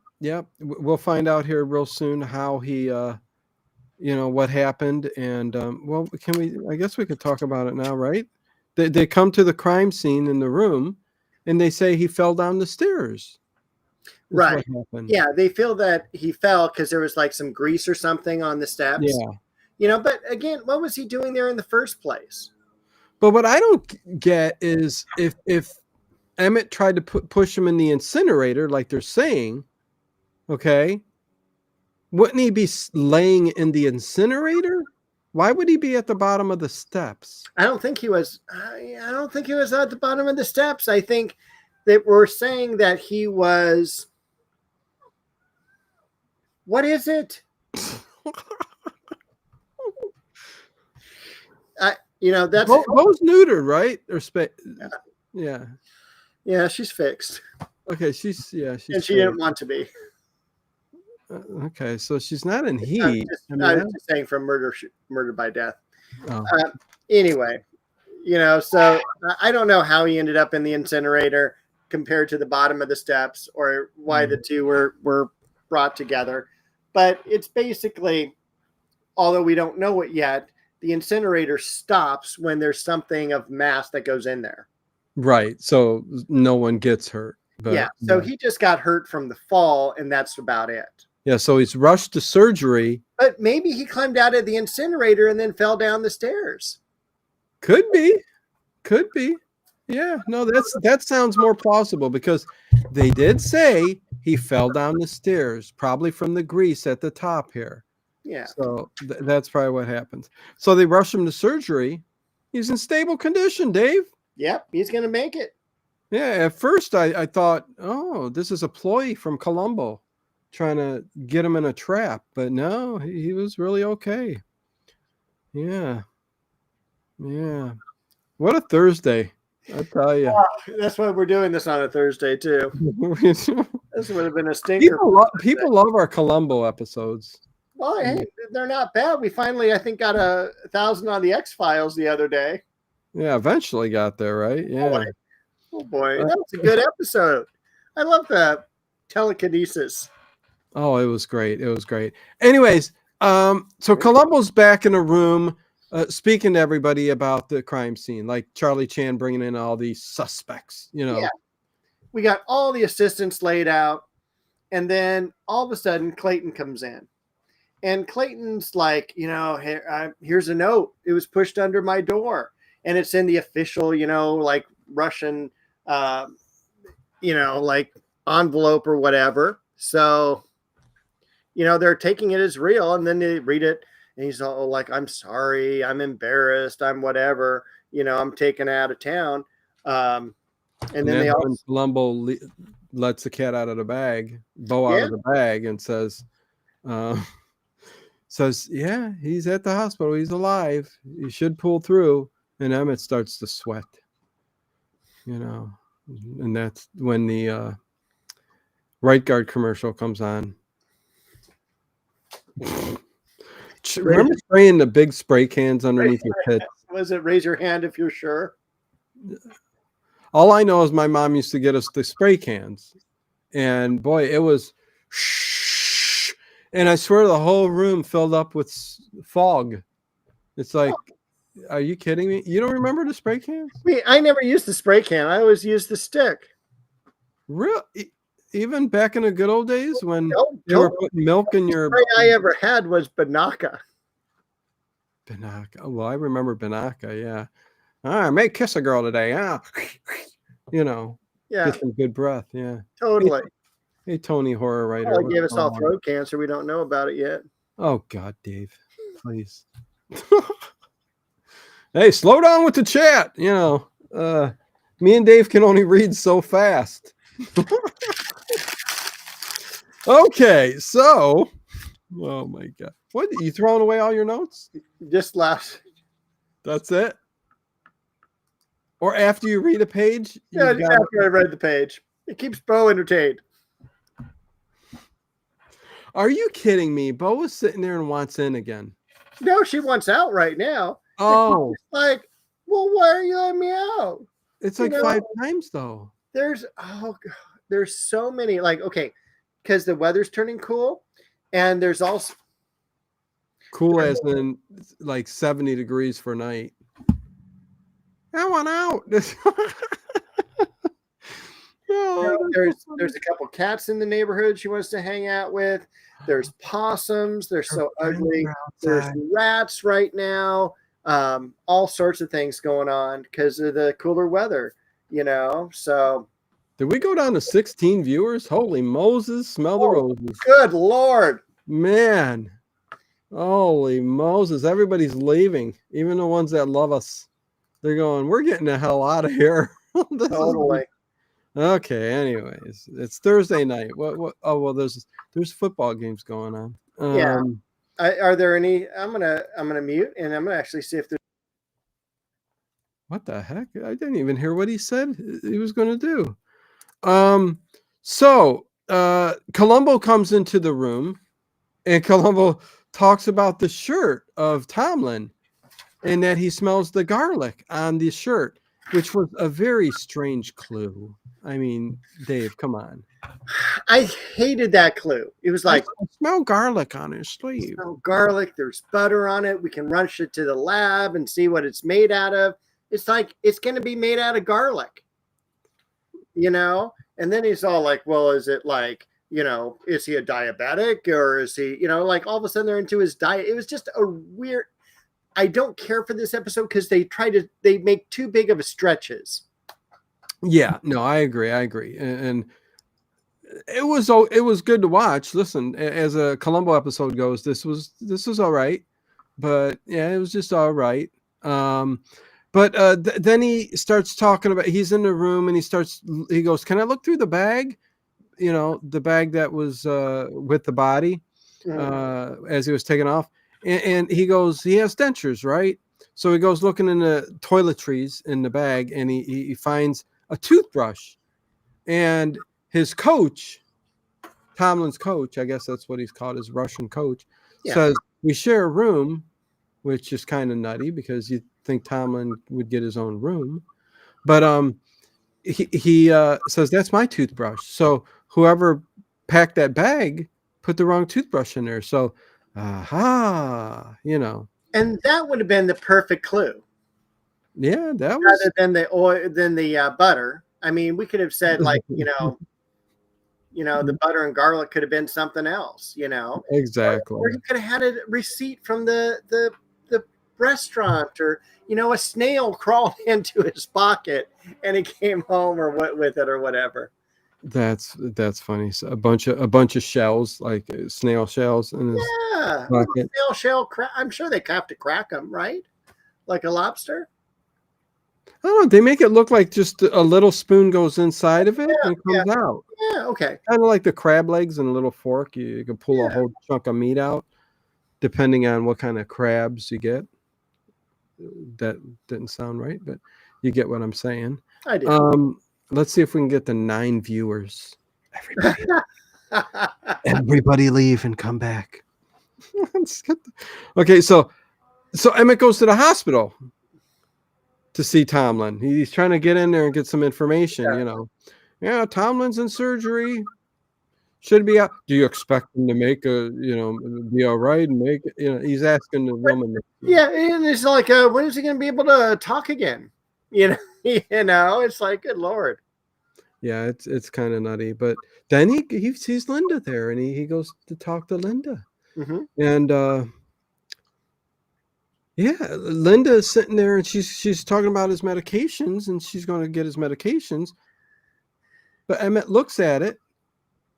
We'll find out here real soon how he, what happened. And I guess we could talk about it now, right? They come to the crime scene in the room, and they say he fell down the stairs. Right. Yeah, they feel that he fell because there was like some grease or something on the steps. Yeah. But again, what was he doing there in the first place? But what I don't get is if Emmett tried to push him in the incinerator, like they're saying, okay, wouldn't he be laying in the incinerator? Why would he be at the bottom of the steps? I don't think he was. I don't think he was at the bottom of the steps. I think that we're saying that he was. What is it? You know, that's Bo's neutered, right? Or yeah. Yeah, she's fixed. Okay, she's And she fixed. didn't want to be. Okay, so she's not in I heat. was just saying from murder by death. Oh. Anyway, you know, so I don't know how he ended up in the incinerator compared to the bottom of the steps, or why the two were brought together. But it's basically, although we don't know it yet, the incinerator stops when there's something of mass that goes in there. Right. So no one gets hurt. But, yeah. So he just got hurt from the fall, and that's about it. Yeah. So he's rushed to surgery. But maybe he climbed out of the incinerator and then fell down the stairs. Could be. Yeah. No, that sounds more plausible, because they did say he fell down the stairs, probably from the grease at the top here. Yeah. So that's probably what happened. So they rushed him to surgery. He's in stable condition, Dave. Yep, he's going to make it. Yeah, at first I thought, oh, this is a ploy from Columbo trying to get him in a trap. But no, he was really okay. Yeah. What a Thursday, I tell you. That's why we're doing this on a Thursday, too. This would have been a stinker. People love our Columbo episodes. Well, hey, they're not bad. We finally, I think, got 1,000 on the X-Files the other day. Yeah, eventually got there, right? Yeah. Oh boy, that was a good episode. I love that telekinesis. Oh, it was great. Anyways, so Columbo's back in a room speaking to everybody about the crime scene, like Charlie Chan bringing in all these suspects, you know. Yeah. We got all the assistants laid out, and then all of a sudden Clayton comes in. And Clayton's like, you know, here's a note. It was pushed under my door. And it's in the official, you know, like Russian, you know, like envelope or whatever. So, you know, they're taking it as real. And then they read it. And he's all like, I'm sorry. I'm embarrassed. I'm whatever. You know, I'm taken out of town. And then they all. Columbo lets the cat out of the bag, Bo out of the bag, and says, yeah, he's at the hospital. He's alive. He should pull through. And Emmett starts to sweat, you know, and that's when the Right Guard commercial comes on. Remember spraying the big spray cans underneath your pit? Was it raise your hand if you're sure? All I know is my mom used to get us the spray cans, and boy, it was shh. And I swear the whole room filled up with fog. It's like, are you kidding me? You don't remember the spray cans? I never used the spray can. I always used the stick. Real, even back in the good old days when they were putting milk in your. The spray I ever had was Banaka. Banaka. Well, I remember Banaka. Yeah. All right, may kiss a girl today. Yeah. You know. Yeah. Get some good breath. Yeah. Totally. Hey, Tony, horror writer. Well, gave us all throat cancer. We don't know about it yet. Oh God, Dave, please. Hey, slow down with the chat. You know, me and Dave can only read so fast. Okay, so, oh my God, what, you throwing away all your notes? Just last. That's it. Or after you read a page? Yeah, just after I read the page. It keeps Bo entertained. Are you kidding me? Bo is sitting there and wants in again. No, she wants out right now. Oh, it's like, well, why are you letting me out? It's like 5 times though. There's so many, like, okay, because the weather's turning cool, and there's also cool as in like 70 degrees for night. I want out. There's a couple cats in the neighborhood she wants to hang out with. There's possums. They're so ugly. There's rats right now. All sorts of things going on because of the cooler weather, you know. So did we go down to 16 viewers? Holy Moses, smell the roses. Good Lord. Man. Holy Moses. Everybody's leaving. Even the ones that love us. They're going, we're getting the hell out of here. Totally. Okay, anyways. It's Thursday night. What oh well, there's football games going on. Yeah. Are there any? I'm gonna mute, and I'm gonna actually see if there's What the heck? I didn't even hear what he said he was going to do. So Columbo comes into the room, and Columbo talks about the shirt of Tomlin, and that he smells the garlic on the shirt, which was a very strange clue. I mean, Dave, come on. I hated that clue. It was like, I smell garlic on his sleeve. smell garlic, there's butter on it. We can rush it to the lab and see what it's made out of. It's like, it's going to be made out of garlic, you know? And then he's all like, well, is it like, you know, is he a diabetic, or is he, you know, like all of a sudden they're into his diet. It was just a weird, I don't care for this episode because they make too big of a stretches. Yeah, no, I agree. And it was good to watch. Listen, as a Columbo episode goes, this was all right, but yeah, it was just all right. But then he starts talking about, he's in the room and he goes, can I look through the bag? You know, the bag that was with the body as he was taking off. And he goes, he has dentures, right? So he goes looking in the toiletries in the bag, and he finds a toothbrush. And his coach, Tomlin's coach, I guess that's what he's called, his Russian coach, says, we share a room, which is kind of nutty because you think Tomlin would get his own room. But he says, that's my toothbrush. So whoever packed that bag put the wrong toothbrush in there. So, you know. And that would have been the perfect clue. Yeah, that was. Rather than the oil, than the butter. I mean, we could have said, like, you know, the butter and garlic could have been something else, you know. Exactly. Or you could have had a receipt from the restaurant, or, you know, a snail crawled into his pocket and he came home or what with it or whatever. That's funny. So a bunch of shells, like snail shells in his pocket. Snail shell I'm sure they have to crack them, right? Like a lobster. I don't know. They make it look like just a little spoon goes inside of it and comes out. Yeah, okay. Kind of like the crab legs and a little fork. You can pull a whole chunk of meat out, depending on what kind of crabs you get. That didn't sound right, but you get what I'm saying. I do. Let's see if we can get the 9 viewers. Everybody leave and come back. Okay, so Emmett goes to the hospital to see Tomlin. He's trying to get in there and get some information, you know. Yeah, Tomlin's in surgery. Should be out. Do you expect him to make be all right and make it? You know, he's asking the woman. Yeah, and it's like, when is he going to be able to talk again? You know, it's like, good Lord. Yeah, it's kind of nutty. But then he sees Linda there, and he goes to talk to Linda. Mm-hmm. And Linda is sitting there, and she's talking about his medications, and she's going to get his medications. But Emmett looks at it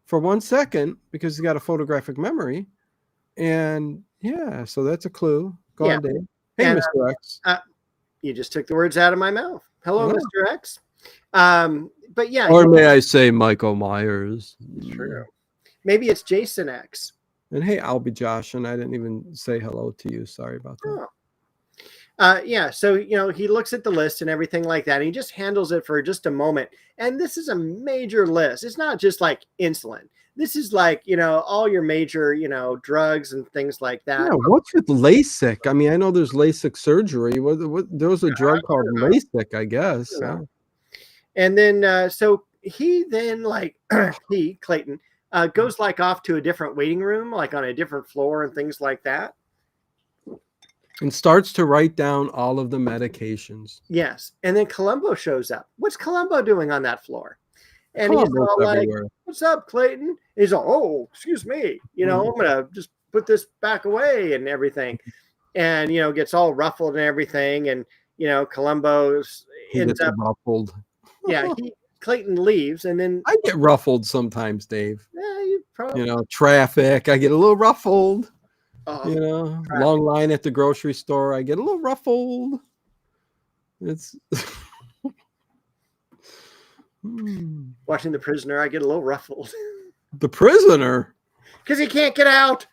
for 1 second because he's got a photographic memory, and so that's a clue. Go on, Dave. Hey, and, Mr. X. You just took the words out of my mouth. Hello, Mr. X. But yeah. Or may I say Michael Myers? True. Maybe it's Jason X. And hey, I'll be Josh, and I didn't even say hello to you. Sorry about that. So, you know, he looks at the list and everything like that. And he just handles it for just a moment. And this is a major list. It's not just like insulin. This is like, you know, all your major, you know, drugs and things like that. Yeah, what's with LASIK? I mean, I know there's LASIK surgery. There was a drug called LASIK, I guess. Yeah. And then, so he then, like, Clayton, goes like off to a different waiting room, like on a different floor and things like that. And starts to write down all of the medications. Yes. And then Columbo shows up. What's Columbo doing on that floor? And he's all like, what's up, Clayton? He's all, oh, excuse me. You know, I'm going to just put this back away and everything. And, you know, gets all ruffled and everything. And, you know, Columbo ends up ruffled. Yeah. Clayton leaves. And then I get ruffled sometimes, Dave. Yeah, you probably. You know, traffic. I get a little ruffled. You know, long line at the grocery store. I get a little ruffled. It's watching The Prisoner. I get a little ruffled. The Prisoner, because he can't get out.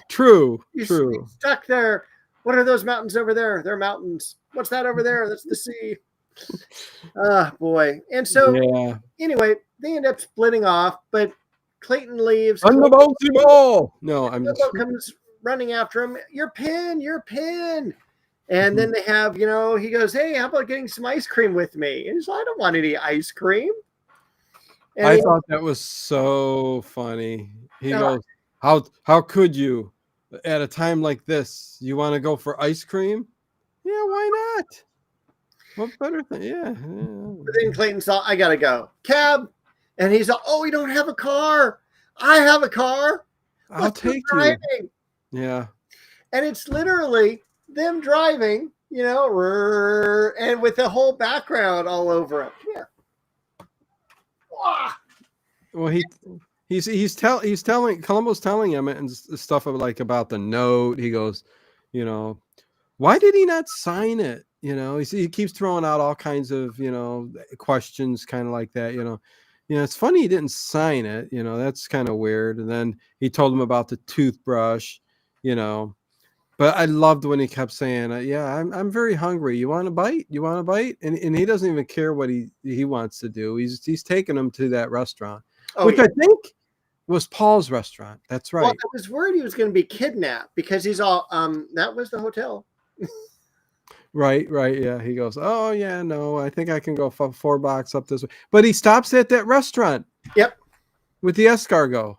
True. He's stuck there What are those mountains over there? They're mountains. What's that over there? That's the sea. Ah, boy. And so Yeah. anyway, they end up splitting off, but Clayton leaves. On the bouncy ball. No, I'm just. Columbo comes running after him. Your pin, your pin. And then they have, he goes, hey, how about getting some ice cream with me? And he's like, I don't want any ice cream. And I thought that was so funny. He goes, how could you at a time like this? You want to go for ice cream? Yeah, why not? What better thing? Yeah. But then Clayton's all, I gotta go. Cab. And he's all, oh, we don't have a car. I have a car. I'll take driving? you. Yeah. And it's literally them driving, and with the whole background all over him. Here. Well, he's telling Columbo's telling him and stuff about the note. He goes, why did he not sign it? He keeps throwing out all kinds of questions, kind of like that. It's funny he didn't sign it. That's kind of weird. And then he told him about the toothbrush. But I loved when he kept saying, yeah, I'm very hungry. You want a bite? You want a bite? And he doesn't even care what he wants to do. He's taking him to that restaurant, which I think was Paul's restaurant. That's right. Well, I was worried he was going to be kidnapped because he's all, that was the hotel. Right. Yeah. He goes, oh, yeah, no, I think I can go 4 blocks up this way. But he stops at that restaurant. Yep. With the escargot.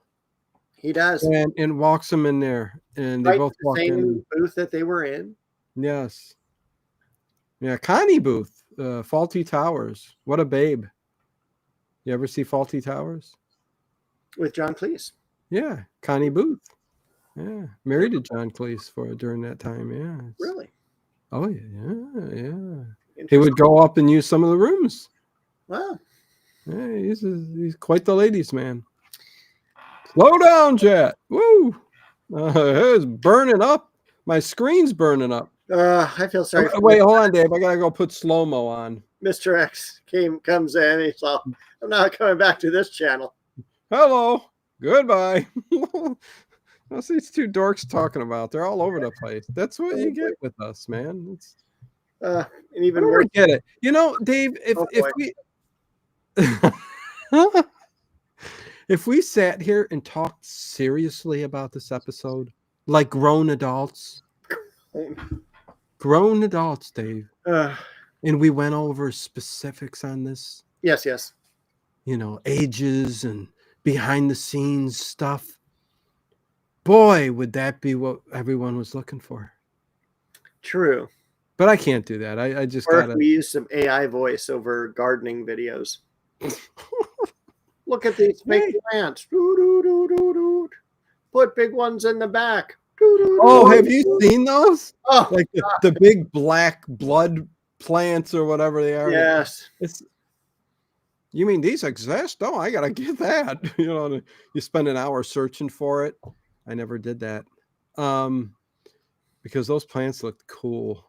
He does. And walks him in there. And they both walk in. Booth that they were in. Yes. Yeah. Connie Booth, Faulty Towers. What a babe. You ever see Faulty Towers? With John Cleese. Yeah. Connie Booth. Yeah. Married to John Cleese during that time. Yeah. Really? Oh, yeah. He would go up and use some of the rooms. Wow. Yeah, he's quite the ladies' man. Slow down, Jet. Woo! It's burning up. My screen's burning up. I feel sorry. Wait, hold on, Dave. I gotta go put slow-mo on. Mr. X comes in. He's all, I'm not coming back to this channel. Hello. Goodbye. What's these two dorks talking about? They're all over the place. That's what you get with us, man. It's and even worse. Get it. Dave, if we sat here and talked seriously about this episode, like grown adults, Dave, and we went over specifics on this. Yes. Ages and behind the scenes stuff. Boy, would that be what everyone was looking for. True. But I can't do that. I just or gotta. If we use some AI voice over gardening videos. Look at these fake plants. Put big ones in the back. Oh, have you seen those? Oh, like the big black blood plants or whatever they are. Yes. You mean these exist? Oh, I gotta get that. You spend an hour searching for it. I never did that. Because those plants looked cool.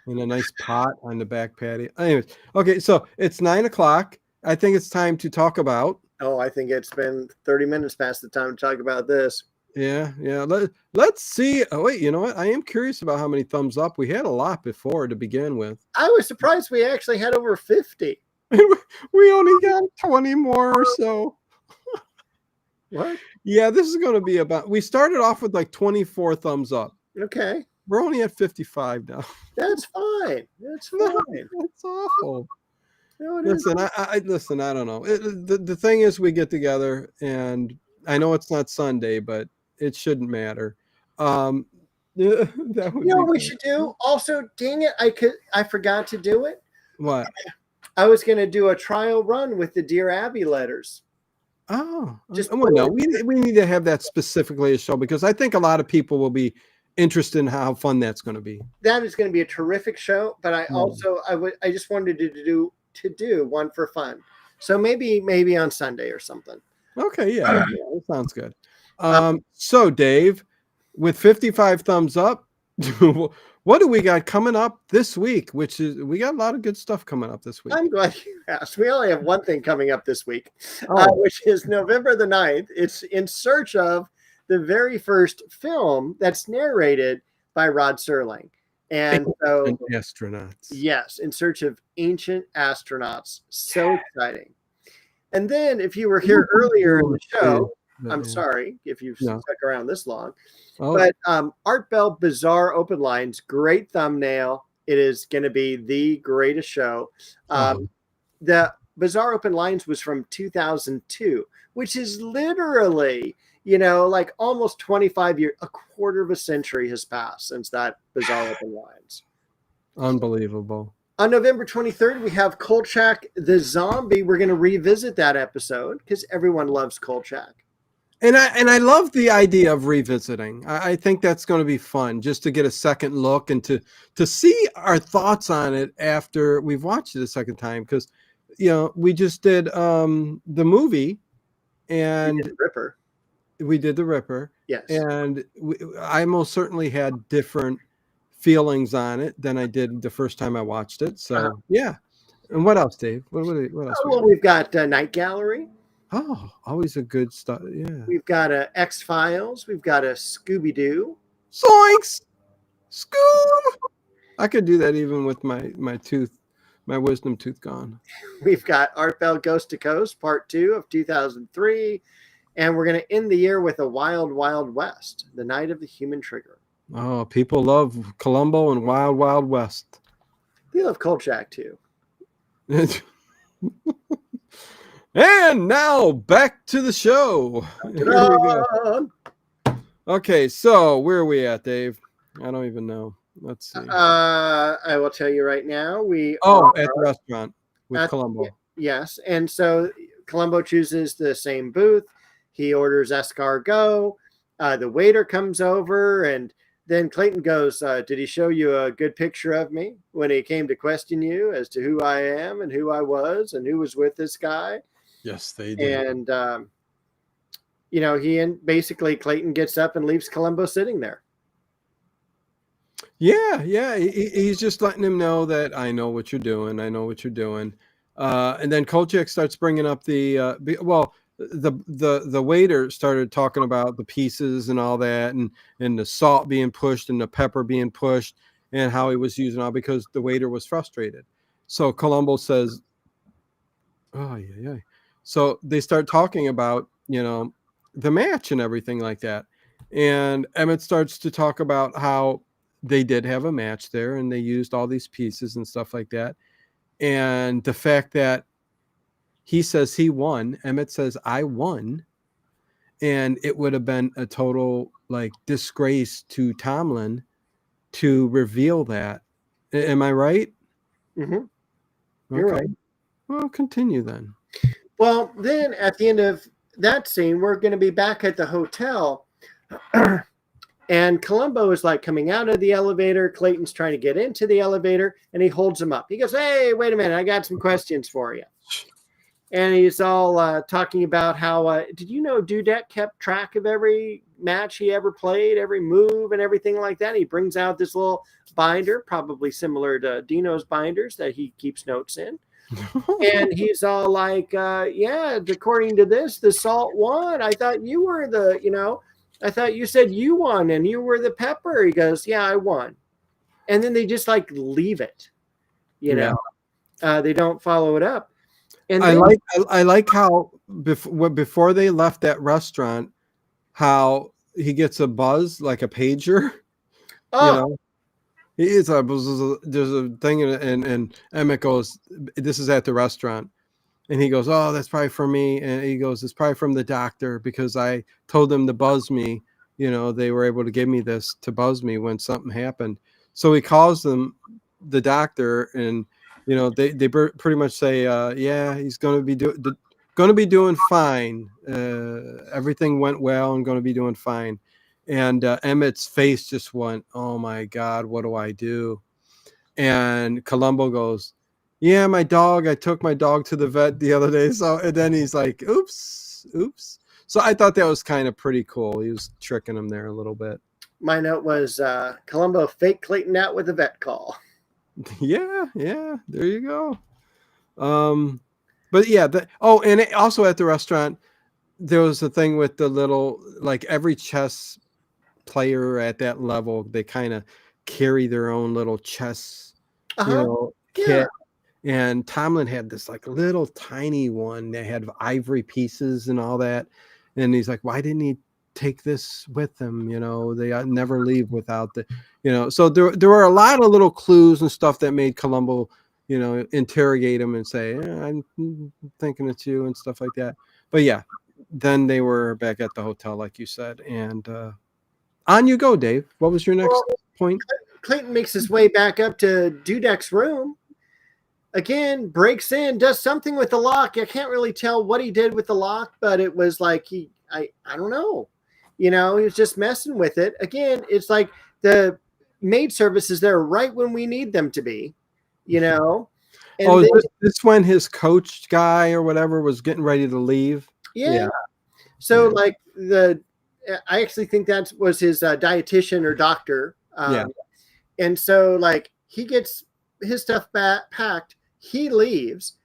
In a nice pot on the back patio. Anyways, okay, so it's 9:00. I think it's time to talk about. Oh, I think it's been 30 minutes past the time to talk about this. Yeah. Let's see. Oh, wait, you know what? I am curious about how many thumbs up. We had a lot before to begin with. I was surprised we actually had over 50. We only got 20 more or so. What? Yeah, this is going to be about. We started off with like 24 thumbs up. Okay. We're only at 55 now. That's fine. That's fine. That's awful. No, listen, I don't know. The thing is, we get together, and I know it's not Sunday, but it shouldn't matter. That would what we should do? Also, dang it, I forgot to do it. What? I was going to do a trial run with the Dear Abby letters. Oh, no, we need to have that specifically a show because I think a lot of people will be interested in how fun that's going to be. That is going to be a terrific show, but I just wanted to do one for fun. So maybe on Sunday or something. Okay, yeah, that sounds good. So Dave, with 55 thumbs up, what do we got coming up this week? We got a lot of good stuff coming up this week. I'm glad you asked. We only have one thing coming up this week, which is November the 9th. It's In Search of, the very first film that's narrated by Rod Serling. And so, astronauts. yes, In Search of Ancient Astronauts. So exciting. And then if you were here earlier in the show, I'm sorry if you've stuck around this long, but Art Bell Bizarre Open Lines, great thumbnail. It is going to be the greatest show. The Bizarre Open Lines was from 2002, which is literally, like almost 25 years, a quarter of a century has passed since that Bizarre Open Lines. Unbelievable. On November 23rd, we have Kolchak the Zombie. We're going to revisit that episode because everyone loves Kolchak. And I love the idea of revisiting. I think that's going to be fun, just to get a second look and to see our thoughts on it after we've watched it a second time. Because, we just did the movie, and we did the Ripper. Yes. And I most certainly had different feelings on it than I did the first time I watched it. So yeah. And what else, Dave? What else? Well, we've got Night Gallery. Oh, always a good stuff. Yeah. We've got a X-Files. We've got a Scooby-Doo. Zoinks! Scoob! I could do that even with my wisdom tooth gone. We've got Art Bell Ghost to Coast, Part 2 of 2003. And we're going to end the year with a Wild Wild West, The Night of the Human Trigger. Oh, people love Columbo and Wild Wild West. They love Kolchak too. And now back to the show. Here we go. Okay, so where are we at, Dave? I don't even know. Let's see. I will tell you right now. We are at the restaurant with Columbo. Yes, and so Columbo chooses the same booth. He orders escargot. The waiter comes over, and then Clayton goes, did he show you a good picture of me when he came to question you as to who I am and who I was and who was with this guy? Yes, they did. And, basically Clayton gets up and leaves Columbo sitting there. Yeah. He's just letting him know that I know what you're doing. I know what you're doing. And then Kolchak starts bringing up the waiter started talking about the pieces and all that, and the salt being pushed and the pepper being pushed, and how he was using all because the waiter was frustrated. So Columbo says, "Oh yeah." So they start talking about the match and everything like that, and Emmett starts to talk about how they did have a match there and they used all these pieces and stuff like that, and the fact that he says he won. Emmett says, I won. And it would have been a total disgrace to Tomlin to reveal that. Am I right? Mm-hmm. You're right. Well, continue then. Well, then at the end of that scene, we're going to be back at the hotel. And Columbo is coming out of the elevator. Clayton's trying to get into the elevator, and he holds him up. He goes, hey, wait a minute. I got some questions for you. And he's all talking about how, did you know Dudek kept track of every match he ever played, every move and everything like that? He brings out this little binder, probably similar to Dino's binders that he keeps notes in. And he's all like, yeah, according to this, the salt won. I thought you were I thought you said you won and you were the pepper. He goes, yeah, I won. And then they just leave it, they don't follow it up. And then, I like how before they left that restaurant, how he gets a buzz like a pager. Oh, there's a thing, and Emmett goes, "This is at the restaurant," and he goes, "Oh, that's probably for me," and he goes, "It's probably from the doctor because I told them to buzz me. They were able to give me this to buzz me when something happened." So he calls them the doctor, and they pretty much say, yeah, he's going to be doing fine. Everything went well and going to be doing fine. And Emmett's face just went, oh my God, what do I do? And Columbo goes, yeah, I took my dog to the vet the other day. So, and then he's like, oops. So I thought that was kind of pretty cool. He was tricking him there a little bit. My note was Columbo faked Clayton out with a vet call. Yeah, there you go. But yeah, and also at the restaurant, there was a thing with the little every chess player at that level, they kind of carry their own little chess, kit. And Tomlin had this like little tiny one that had ivory pieces and all that. And he's like, why didn't he take this with him? They never leave without the, so there were a lot of little clues and stuff that made Columbo, interrogate him and say, I'm thinking it's you and stuff like that. But yeah, then they were back at the hotel, like you said. And on you go, Dave. What was your next point? Clayton makes his way back up to Dudek's room. Again, breaks in, does something with the lock. I can't really tell what he did with the lock, but it was like I don't know. He was just messing with it. Again, it's like the maid service is there right when we need them to be, And this when his coach guy or whatever was getting ready to leave? Yeah. So like I actually think that was his dietitian or doctor. And so like he gets his stuff packed. He leaves.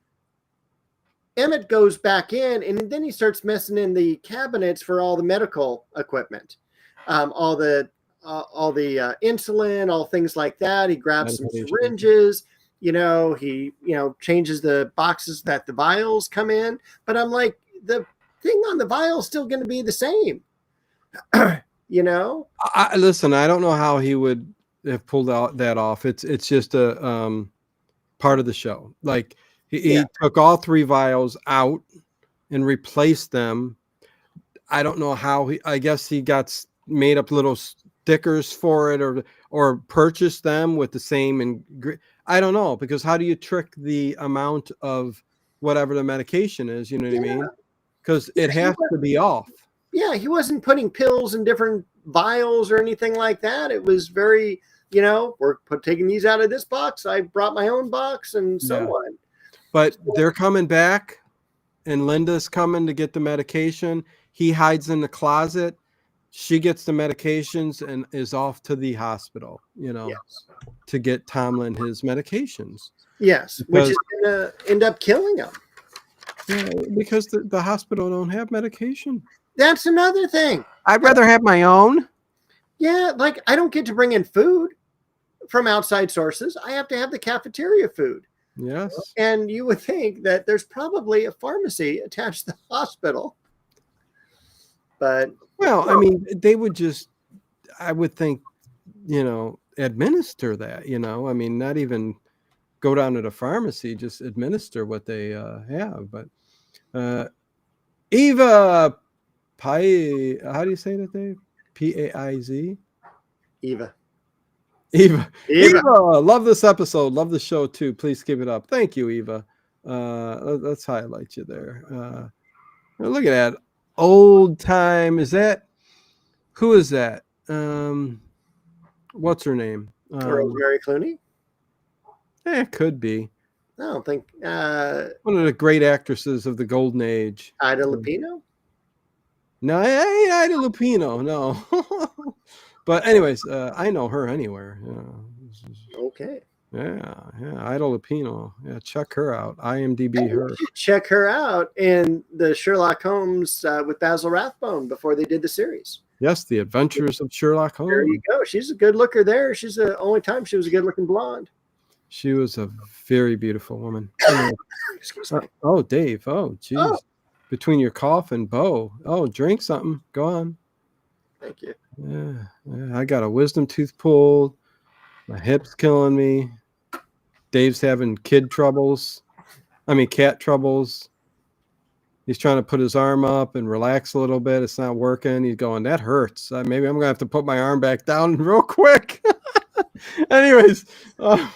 Emmett goes back in, and then he starts messing in the cabinets for all the medical equipment, all the insulin, all things like that. He grabs some syringes. He changes the boxes that the vials come in. But I'm like, the thing on the vial is still going to be the same. Listen, I don't know how he would have pulled that off. It's just a part of the show. Like he took all 3 vials out and replaced them. I don't know how I guess he got made up little stickers for it or purchased them with the same I don't know, because how do you trick the amount of whatever the medication is? You know what I mean? Because it has to be off. Yeah, he wasn't putting pills in different vials or anything like that. It was very, we're taking these out of this box. I brought my own box and so on. But they're coming back, and Linda's coming to get the medication. He hides in the closet. She gets the medications and is off to the hospital, to get Tomlin his medications. Yes, which is going to end up killing him. Yeah, because the hospital don't have medication. That's another thing. I'd rather have my own. Yeah, like I don't get to bring in food from outside sources. I have to have the cafeteria food. Yes. And you would think that there's probably a pharmacy attached to the hospital. But well, I mean, they would just, I would think, administer that, I mean, not even go down to the pharmacy, just administer what they have. But Eva Pai, how do you say that, Dave? Paiz? Eva. Love this episode. Love the show too. Please keep it up. Thank you, Eva. Let's highlight you there. Look at that old time. Who is that? What's her name? Rosemary Clooney? It could be. I don't think. One of the great actresses of the golden age. Ida Lupino? No, Ida Lupino. No. But anyways, I know her anywhere. Okay. Yeah. Ida Lupino. Yeah, check her out. IMDb her. Check her out in the Sherlock Holmes with Basil Rathbone before they did the series. Yes, The Adventures of Sherlock Holmes. There you go. She's a good looker there. She's the only time she was a good looking blonde. She was a very beautiful woman. Excuse me. Oh, Dave. Oh, geez. Oh. Between your cough and Bo. Oh, drink something. Go on. Thank you. Yeah. I got a wisdom tooth pulled. My hip's killing me. Dave's having cat troubles. He's trying to put his arm up and relax a little bit. It's not working. He's going, that hurts. Maybe I'm going to have to put my arm back down real quick. Anyways. Oh,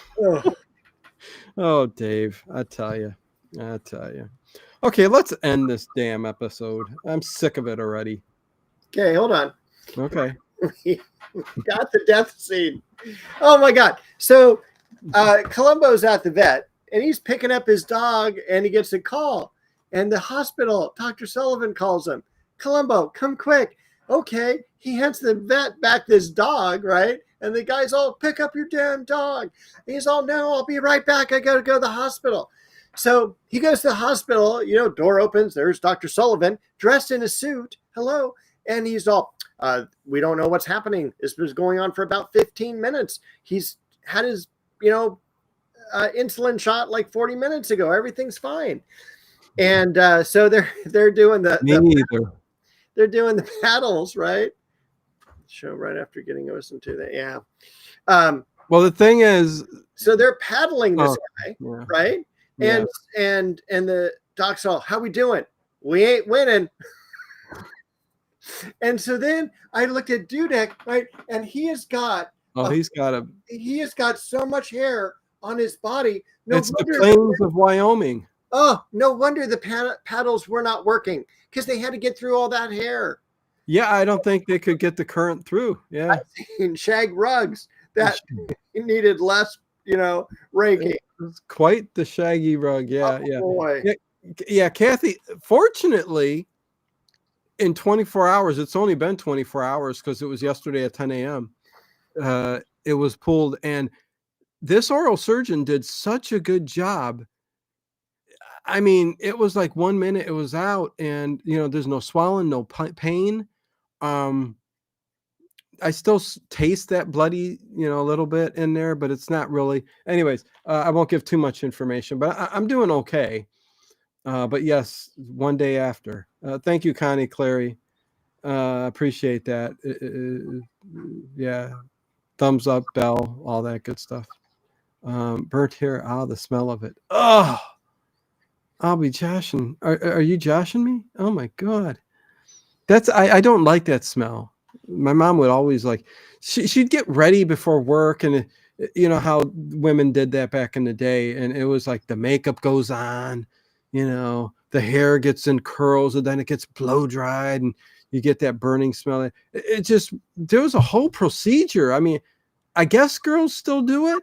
Dave, I tell you. Okay, let's end this damn episode. I'm sick of it already. Okay, hold on. Okay. We got the death scene. Oh, my God. So Columbo's at the vet, and he's picking up his dog, and he gets a call. And the hospital, Dr. Sullivan calls him. Columbo, come quick. Okay. He hands the vet back this dog, right? And the guy's all, pick up your damn dog. And he's all, no, I'll be right back. I got to go to the hospital. So he goes to the hospital, door opens. There's Dr. Sullivan dressed in a suit. Hello. And he's all, we don't know what's happening. This was going on for about 15 minutes. He's had his, insulin shot like 40 minutes ago. Everything's fine. And so they're doing they're doing the paddles, right? Show right after getting us into that. Yeah. Well, the thing is, so they're paddling this guy, yeah. right? Yeah. And the doc's all, how we doing? We ain't winning. And so then I looked at Dudek, right? And he has got he's got so much hair on his body. It's the plains of Wyoming. Oh, no wonder the paddles were not working, because they had to get through all that hair. Yeah, I don't think they could get the current through. Yeah. I've seen shag rugs that needed less, raking. It's quite the shaggy rug. Yeah, oh, boy. Yeah, Kathy, fortunately, in 24 hours, it's only been 24 hours because it was yesterday at 10 a.m. It was pulled, and this oral surgeon did such a good job. I mean, it was like 1 minute it was out, and there's no swelling, no pain. I still taste that bloody, a little bit in there, but it's not really. Anyways, I won't give too much information, but I'm doing okay. But yes, one day after. Thank you, Connie Clary. Appreciate that. Yeah. Thumbs up, bell, all that good stuff. Burnt hair. The smell of it. Oh, I'll be joshing. Are you joshing me? Oh my God. I don't like that smell. My mom would always she'd get ready before work, and how women did that back in the day. And it was like the makeup goes on, the hair gets in curls, and then it gets blow dried, and you get that burning smell. There was a whole procedure. I mean, I guess girls still do it,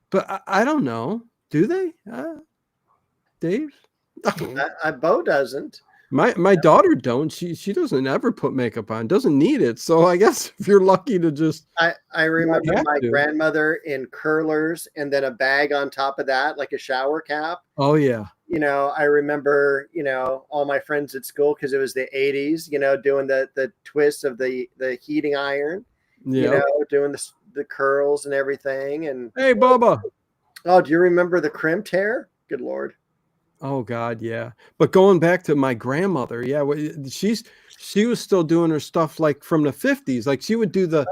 but I don't know. Do they? Dave? Bo doesn't. My daughter don't. She doesn't ever put makeup on. Doesn't need it. So I guess if you're lucky to just. I remember my grandmother in curlers, and then a bag on top of that, like a shower cap. Oh yeah. I remember all my friends at school, because it was the 80s. Doing the twist of the heating iron. Yeah. Doing the curls and everything. And hey, Bubba. Oh, do you remember the crimped hair? Good Lord. Oh God, yeah. But going back to my grandmother, yeah, she was still doing her stuff like from the 50s. Like she would do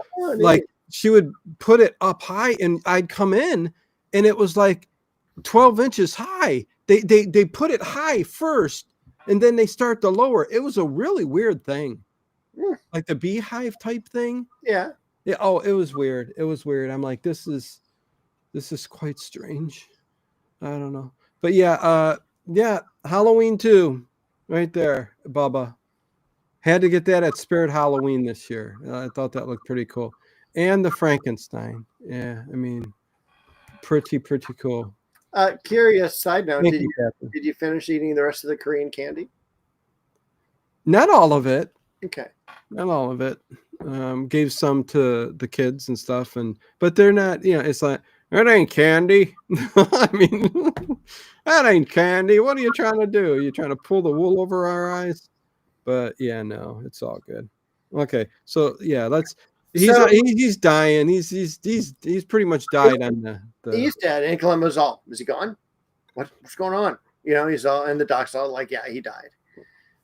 she would put it up high, and I'd come in, and it was like 12 inches high. They put it high first, and then they start to lower. It was a really weird thing, like the beehive type thing. Yeah. Yeah. Oh, it was weird. It was weird. I'm like, this is quite strange. I don't know, but yeah. Yeah, Halloween too, right there, Bubba. Had to get that at Spirit Halloween this year. I thought that looked pretty cool. And the Frankenstein. Yeah, I mean, pretty cool. Curious side note, did you finish eating the rest of the Korean candy? Not all of it. Okay. Not all of it. Gave some to the kids and stuff, but they're not, it's like, that ain't candy. I mean, that ain't candy. What are you trying to do? You trying to pull the wool over our eyes? But yeah, no, it's all good. Okay, so yeah, he's dying. He's pretty much died on the. He's dead. And Columbo's all, is he gone? What's going on? He's all, and the doc's all like, yeah, he died.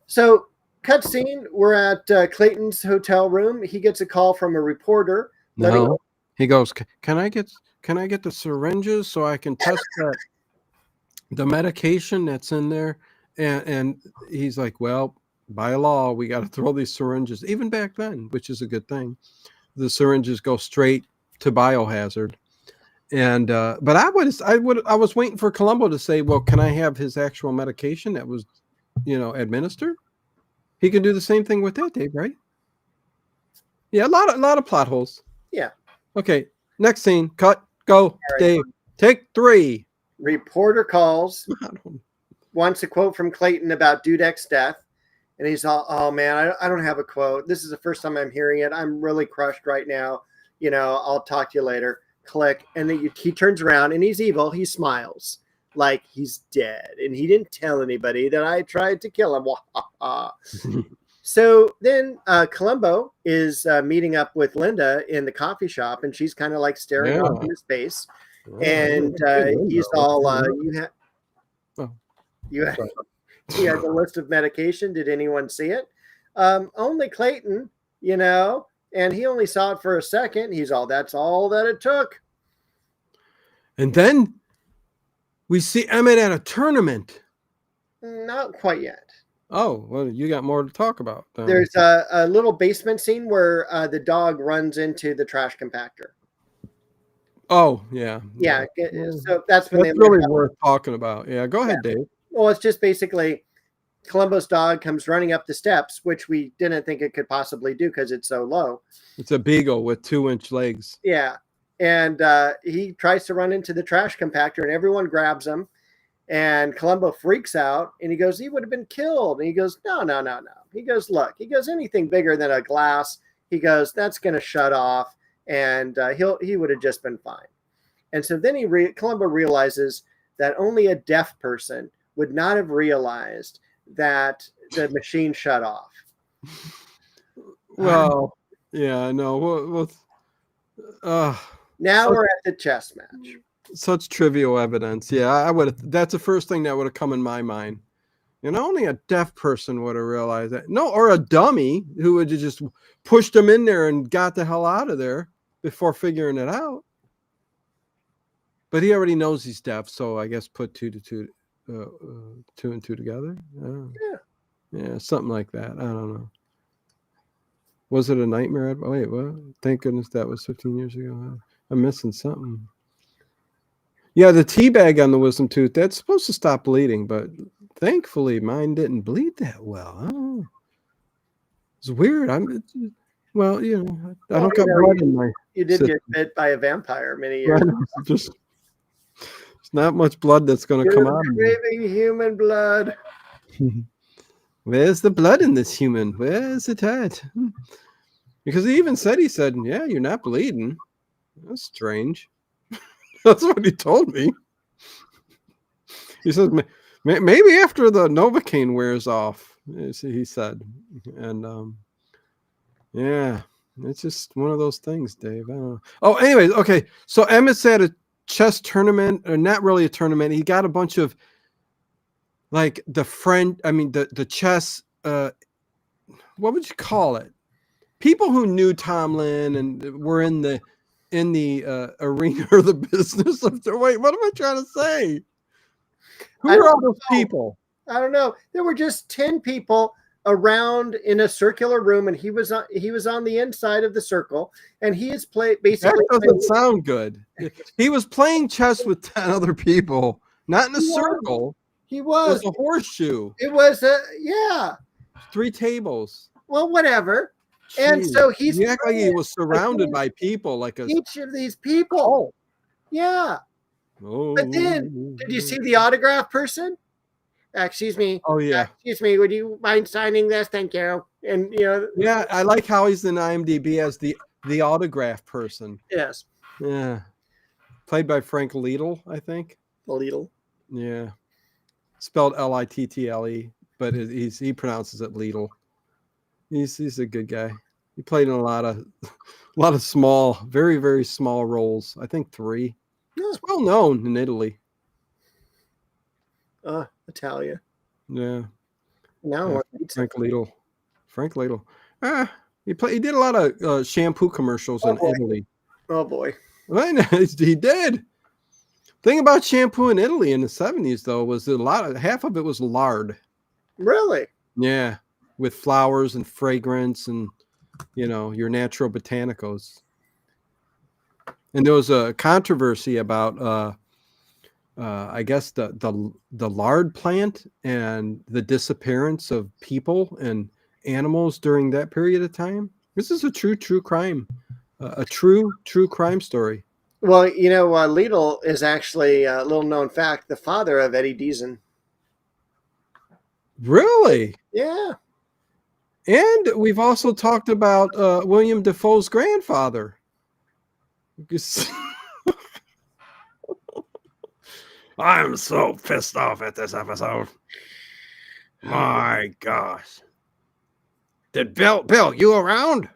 So cutscene. We're at Clayton's hotel room. He gets a call from a reporter. No, he goes, Can I get the syringes so I can test the medication that's in there? And he's like, well, by law, we got to throw these syringes. Even back then, which is a good thing, the syringes go straight to biohazard. And but I was waiting for Columbo to say, well, can I have his actual medication that was, administered? He can do the same thing with that, Dave, right? Yeah, a lot of plot holes. Yeah. Okay. Next scene. Cut. Go. Right. Dave. Take 3. Reporter calls. Wants a quote from Clayton about Dudek's death. And he's all, oh man, I don't have a quote. This is the first time I'm hearing it. I'm really crushed right now. I'll talk to you later. Click. And then he turns around, and he's evil. He smiles like he's dead. And he didn't tell anybody that I tried to kill him. So then Columbo is meeting up with Linda in the coffee shop, and she's kind of like staring off into space. And he's all, Oh, you had the list of medication. Did anyone see it? Only Clayton, and he only saw it for a second. He's all, that's all that it took. and then we see Emmett at a tournament. Not quite yet. Oh, well, you got more to talk about. There's a little basement scene where the dog runs into the trash compactor. Oh, yeah. Yeah. So that's when that's really worth talking about. Yeah, go ahead, Dave. Well, it's just basically Columbo's dog comes running up the steps, which we didn't think it could possibly do because it's so low. It's a beagle with 2-inch legs. Yeah. And he tries to run into the trash compactor, and everyone grabs him. And Columbo freaks out, and he goes, he would have been killed. And he goes, no. He goes, look. He goes, anything bigger than a glass, he goes, that's going to shut off, and he would have just been fine. And so then Columbo realizes that only a deaf person would not have realized that the machine shut off. Well, yeah, no. Now we're at the chess match. Such trivial evidence. Yeah, I would have. That's the first thing that would have come in my mind. Only a deaf person would have realized that. No, or a dummy who would have just pushed him in there and got the hell out of there before figuring it out. But he already knows he's deaf, so I guess put two and two together. Yeah, something like that. I don't know. Was it a nightmare? Wait, what? Thank goodness that was 15 years ago. I'm missing something. Yeah, the tea bag on the wisdom tooth, that's supposed to stop bleeding, but thankfully mine didn't bleed that well. Oh, it's weird. I don't got blood in my You did get bit by a vampire many years ago. It's not much blood that's going to come out. Craving human blood. Where's the blood in this human? Where's it at? Because he said, yeah, you're not bleeding. That's strange. That's what he told me. He says, maybe after the Novocaine wears off, he said. And yeah, it's just one of those things, Dave. I don't know. Oh, anyways, okay. So Emmett's at a chess tournament, or not really a tournament. He got a bunch of like the chess, what would you call it? People who knew Tomlin and were in the arena or the business of wait, what am I trying to say? Who are all those people? I don't know. There were just 10 people around in a circular room, and he was on the inside of the circle, and he is basically. That doesn't sound good. He was playing chess with 10 other people, not in a circle. He was. It was a horseshoe. It was 3 tables. Well, whatever. Jeez. And so he acted like he was surrounded by people, like each of these people. Oh. Yeah. Oh. But then, did you see the autograph person? Excuse me. Oh yeah. Excuse me. Would you mind signing this? Thank you. And Yeah, I like how he's in IMDb as the autograph person. Yes. Yeah. Played by Frank Liddell, I think. Liddell. Yeah. Spelled Little, but he pronounces it Liddell. He's a good guy. He played in a lot of small, very, very small roles. I think 3. Yeah. It's well known in Italy. Italia. Yeah. Now Frank Liddell. He did a lot of shampoo commercials in Italy. Oh boy. He did. Thing about shampoo in Italy in the 70s though was half of it was lard. Really? Yeah. With flowers and fragrance and your natural botanicals. And there was a controversy about I guess the lard plant and the disappearance of people and animals during that period of time. This is a true crime, a true crime story. Well, Liddell is actually a little known fact, the father of Eddie Deason. Really? Yeah. And we've also talked about William Dafoe's grandfather. I'm so pissed off at this episode. My gosh. Did Bill, you around?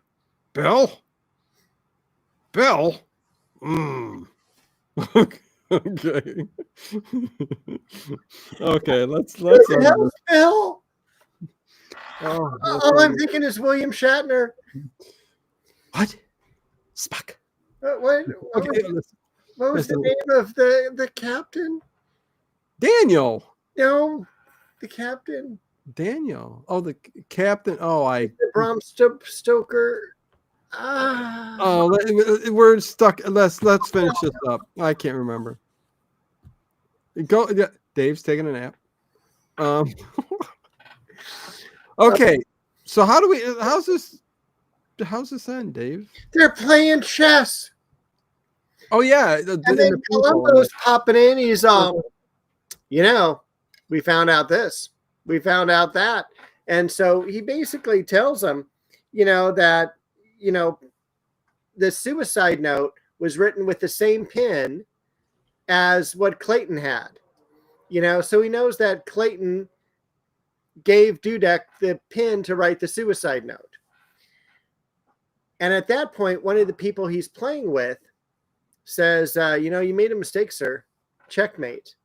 Bill? Okay. Okay, let's Who the hell's Bill? oh, All I'm thinking is William Shatner. what? Spock. What Okay, was the listen. name of the captain? Daniel. No, the captain. Daniel. Oh, the captain. The Bram Stoker. Ah. Oh, we're stuck. Let's finish this up. I can't remember. Go. Yeah, Dave's taking a nap. Okay. So how's this end, Dave? They're playing chess. Oh yeah. And then Columbo's popping in. He's we found out this. We found out that. And so he basically tells them, that, the suicide note was written with the same pen as what Clayton had. So he knows that Clayton gave Dudek the pen to write the suicide note. And at that point, one of the people he's playing with says, you made a mistake, sir. Checkmate.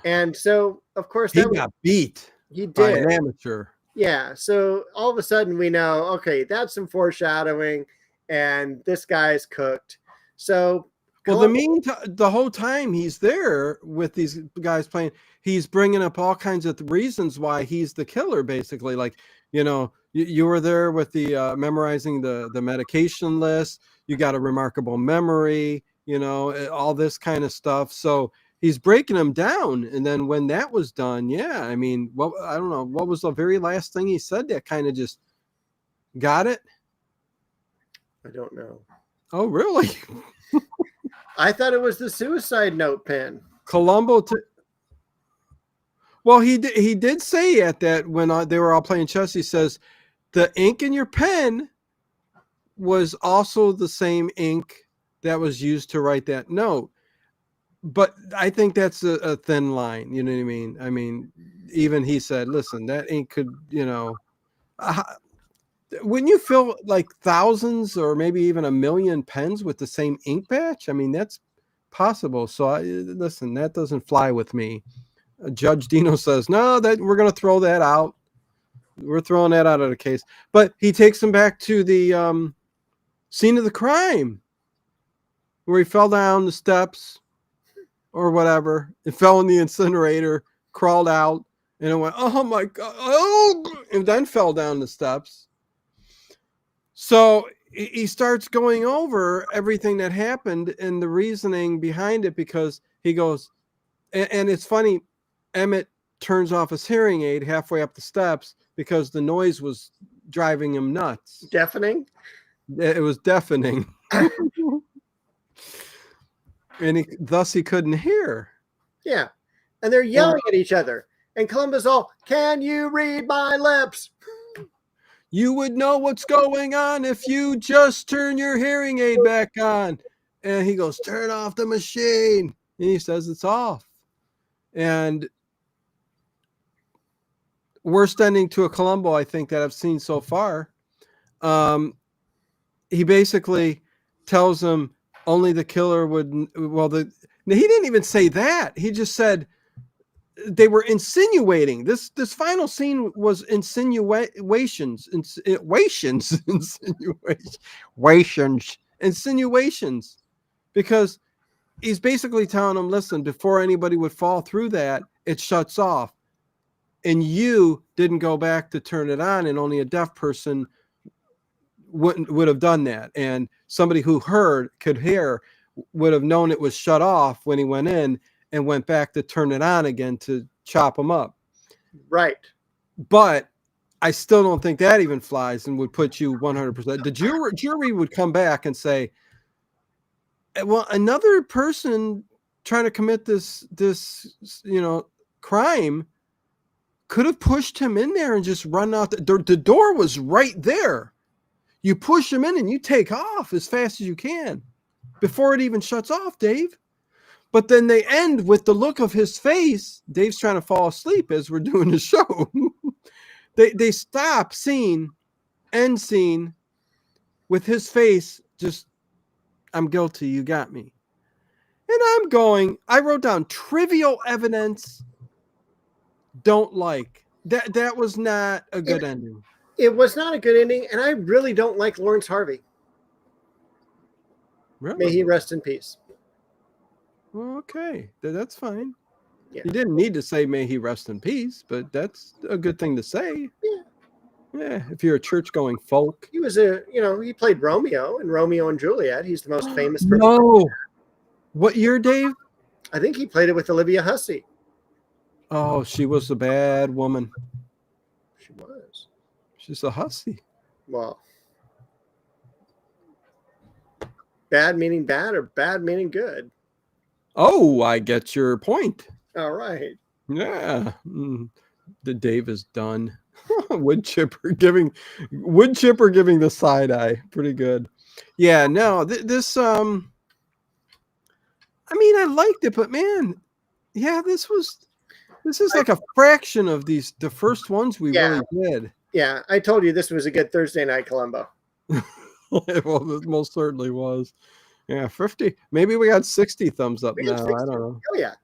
And so, of course, he got beat. He did. By an amateur. Yeah. So all of a sudden we know, okay, that's some foreshadowing, and this guy's cooked. So, well, the whole time he's there with these guys playing, he's bringing up all kinds of reasons why he's the killer. Basically, like, you were there with the memorizing the medication list. You got a remarkable memory. All this kind of stuff. So he's breaking them down. And then when that was done, yeah, I mean, I don't know, what was the very last thing he said that kind of just got it? I don't know. Oh, really? I thought it was the suicide note pen. Columbo. Well, he did say at that when they were all playing chess, he says, the ink in your pen was also the same ink that was used to write that note. But I think that's a thin line. You know what I mean? I mean, even he said, listen, that ink could, when you fill like thousands or maybe even 1 million pens with the same ink batch, I mean, that's possible. So listen, that doesn't fly with me. Judge Dino says, no, that we're going to throw that out. We're throwing that out of the case. But he takes him back to the scene of the crime where he fell down the steps or whatever. It fell in the incinerator, crawled out, and it went, oh my God. Oh, and then fell down the steps. So he starts going over everything that happened and the reasoning behind it, because he goes, and it's funny, Emmett turns off his hearing aid halfway up the steps because the noise was driving him nuts. Deafening? It was deafening. And thus he couldn't hear. Yeah. And they're yelling at each other. And Columbo's all, can you read my lips? You would know what's going on if you just turn your hearing aid back on. And he goes, turn off the machine. And he says it's off. And worst ending to a Columbo, I think, that I've seen so far. He basically tells him only the killer would. Well, he didn't even say that. He just said they were insinuating. This final scene was insinuations, because he's basically telling him, listen, before anybody would fall through that, it shuts off. And you didn't go back to turn it on, and only a deaf person would have done that. And somebody who could hear would have known it was shut off when he went in and went back to turn it on again to chop him up. Right. But I still don't think that even flies and would put you 100%. The jury would come back and say, well, another person trying to commit this crime could have pushed him in there and just run out. The door was right there. You push him in and you take off as fast as you can before it even shuts off, Dave. But then they end with the look of his face. Dave's trying to fall asleep as we're doing the show. They stop scene end scene with his face just, I'm guilty, you got me. And I wrote down trivial evidence, don't like. That was not a good ending. It was not a good ending, and I really don't like Lawrence Harvey. Really? May he rest in peace. Well, okay, that's fine. Yeah. You didn't need to say may he rest in peace, but that's a good thing to say. Yeah. Yeah, if you're a church-going folk. He was he played Romeo in Romeo and Juliet. He's the most famous person. No. What year, Dave? I think he played it with Olivia Hussey. Oh, she was a bad woman. She was. She's a hussy. Well, bad meaning bad or bad meaning good? Oh, I get your point. All right. Yeah. The Dave is done. Wood chipper giving the side eye. Pretty good. Yeah, no, this I mean, I liked it, but man, yeah, this is like a fraction of the first ones we really did. Yeah, I told you this was a good Thursday night Columbo. Well, it most certainly was. Yeah, 50. Maybe we got 60 thumbs up now. I don't know. Oh yeah.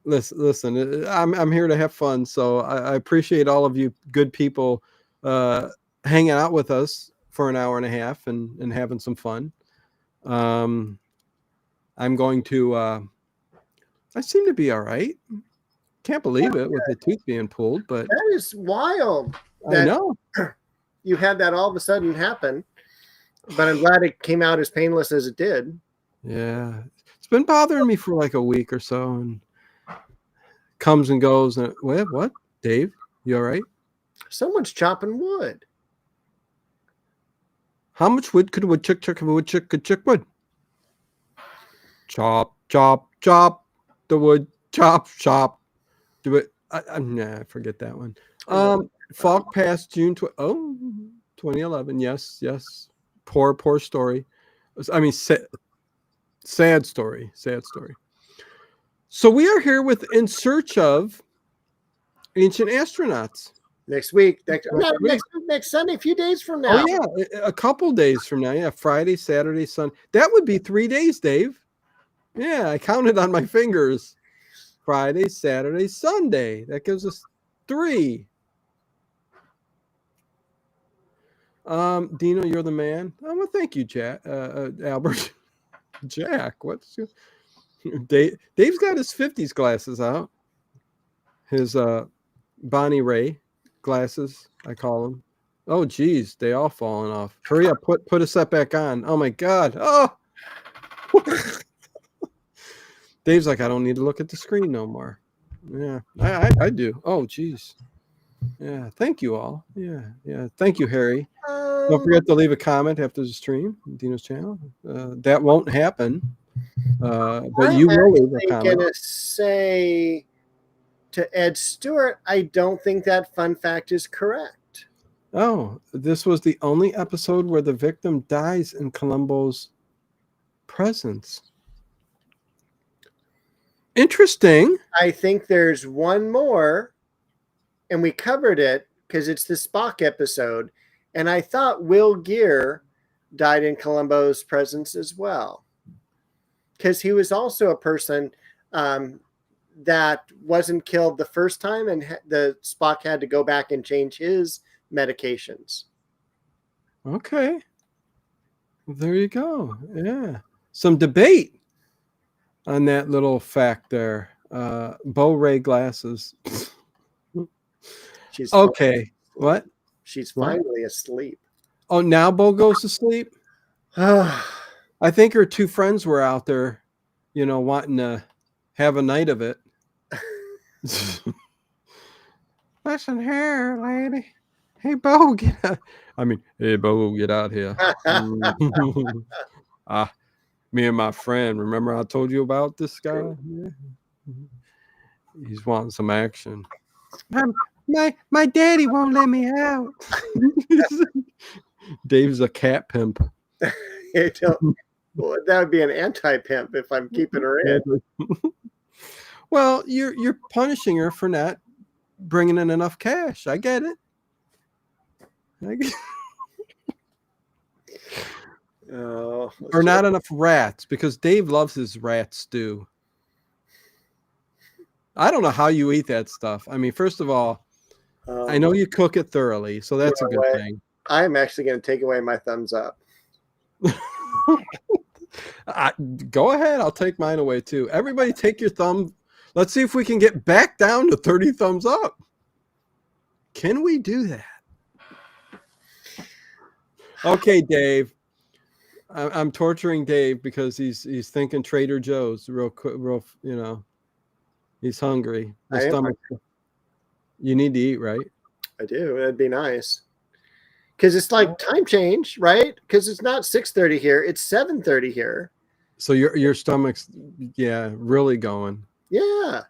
Listen, I'm here to have fun, so I appreciate all of you good people hanging out with us for an hour and a half and having some fun. I'm going to. I seem to be all right. Can't believe it with the tooth being pulled, but that is wild. I know you had that all of a sudden happen, but I'm glad it came out as painless as it did. Yeah, it's been bothering me for like a week or so, and comes and goes. And what, Dave? You all right? Someone's chopping wood. How much wood could a woodchuck chuck if a woodchuck could chuck wood? Chop, chop, chop. The wood, chop, chop. Do it. Nah, forget that one. Falk passed June 2011. Yes. Poor story. I mean, sad story. So we are here with In Search of Ancient Astronauts. Next week. Next Sunday, a few days from now. Oh, yeah. A couple days from now. Yeah. Friday, Saturday, Sunday. That would be 3 days, Dave. Yeah. I counted on my fingers. Friday, Saturday, Sunday. That gives us 3. Dino, you're the man. Oh, well, thank you, Jack. Albert. Jack, what's your... Dave's got his 50s glasses out. His Bonnie Ray glasses, I call them. Oh, geez, they all falling off. Hurry up, put a set back on. Oh my God. Oh. Dave's like, I don't need to look at the screen no more. Yeah, I do. Oh, geez. Yeah, thank you all. Yeah. Thank you, Harry. Don't forget to leave a comment after the stream, Dino's channel. That won't happen. But you will leave a comment. I'm going to say to Ed Stewart, I don't think that fun fact is correct. Oh, this was the only episode where the victim dies in Columbo's presence. Interesting. I think there's one more, and we covered it because it's the Spock episode. And I thought Will Gear died in Columbo's presence as well, because he was also a person that wasn't killed the first time, and the Spock had to go back and change his medications. Okay. There you go. Yeah. Some debate on that little fact there. Bo Ray glasses. She's okay. What? She's finally asleep. Oh, now Bo goes to sleep? I think her 2 friends were out there, wanting to have a night of it. Listen here, lady. Hey, Bo, get out. Hey, Bo, get out here. Me and my friend, remember I told you about this guy? Yeah. He's wanting some action. My daddy won't let me out. Dave's a cat pimp. Well, that would be an anti-pimp if I'm keeping her in. Well, you're punishing her for not bringing in enough cash. I get it. Oh, Or not enough rats, because Dave loves his rat stew. I don't know how you eat that stuff. I mean, first of all, I know you cook it thoroughly, so that's a good thing. I'm actually going to take away my thumbs up. Go ahead. I'll take mine away too. Everybody take your thumb. Let's see if we can get back down to 30 thumbs up. Can we do that? Okay, Dave. I'm torturing Dave because he's thinking Trader Joe's real quick, he's hungry. His stomach. You need to eat, right? I do. It'd be nice. Because it's like time change, right? Because it's not 6:30 here. It's 7:30 here. So your stomach's, really going. Yeah.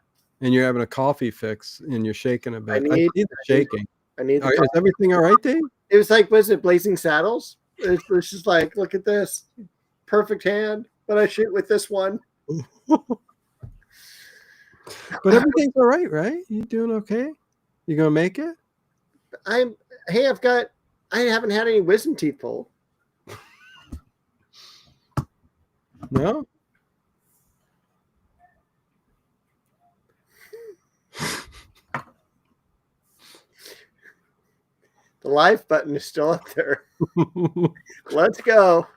And you're having a coffee fix and you're shaking a bit. I see the shaking. Is everything all right, Dave? It was like, was it Blazing Saddles? It was just like, look at this. Perfect hand. But I shoot with this one. But everything's all right, right? You doing okay? You gonna make it? I haven't had any wisdom teeth pulled. No? The live button is still up there. Let's go.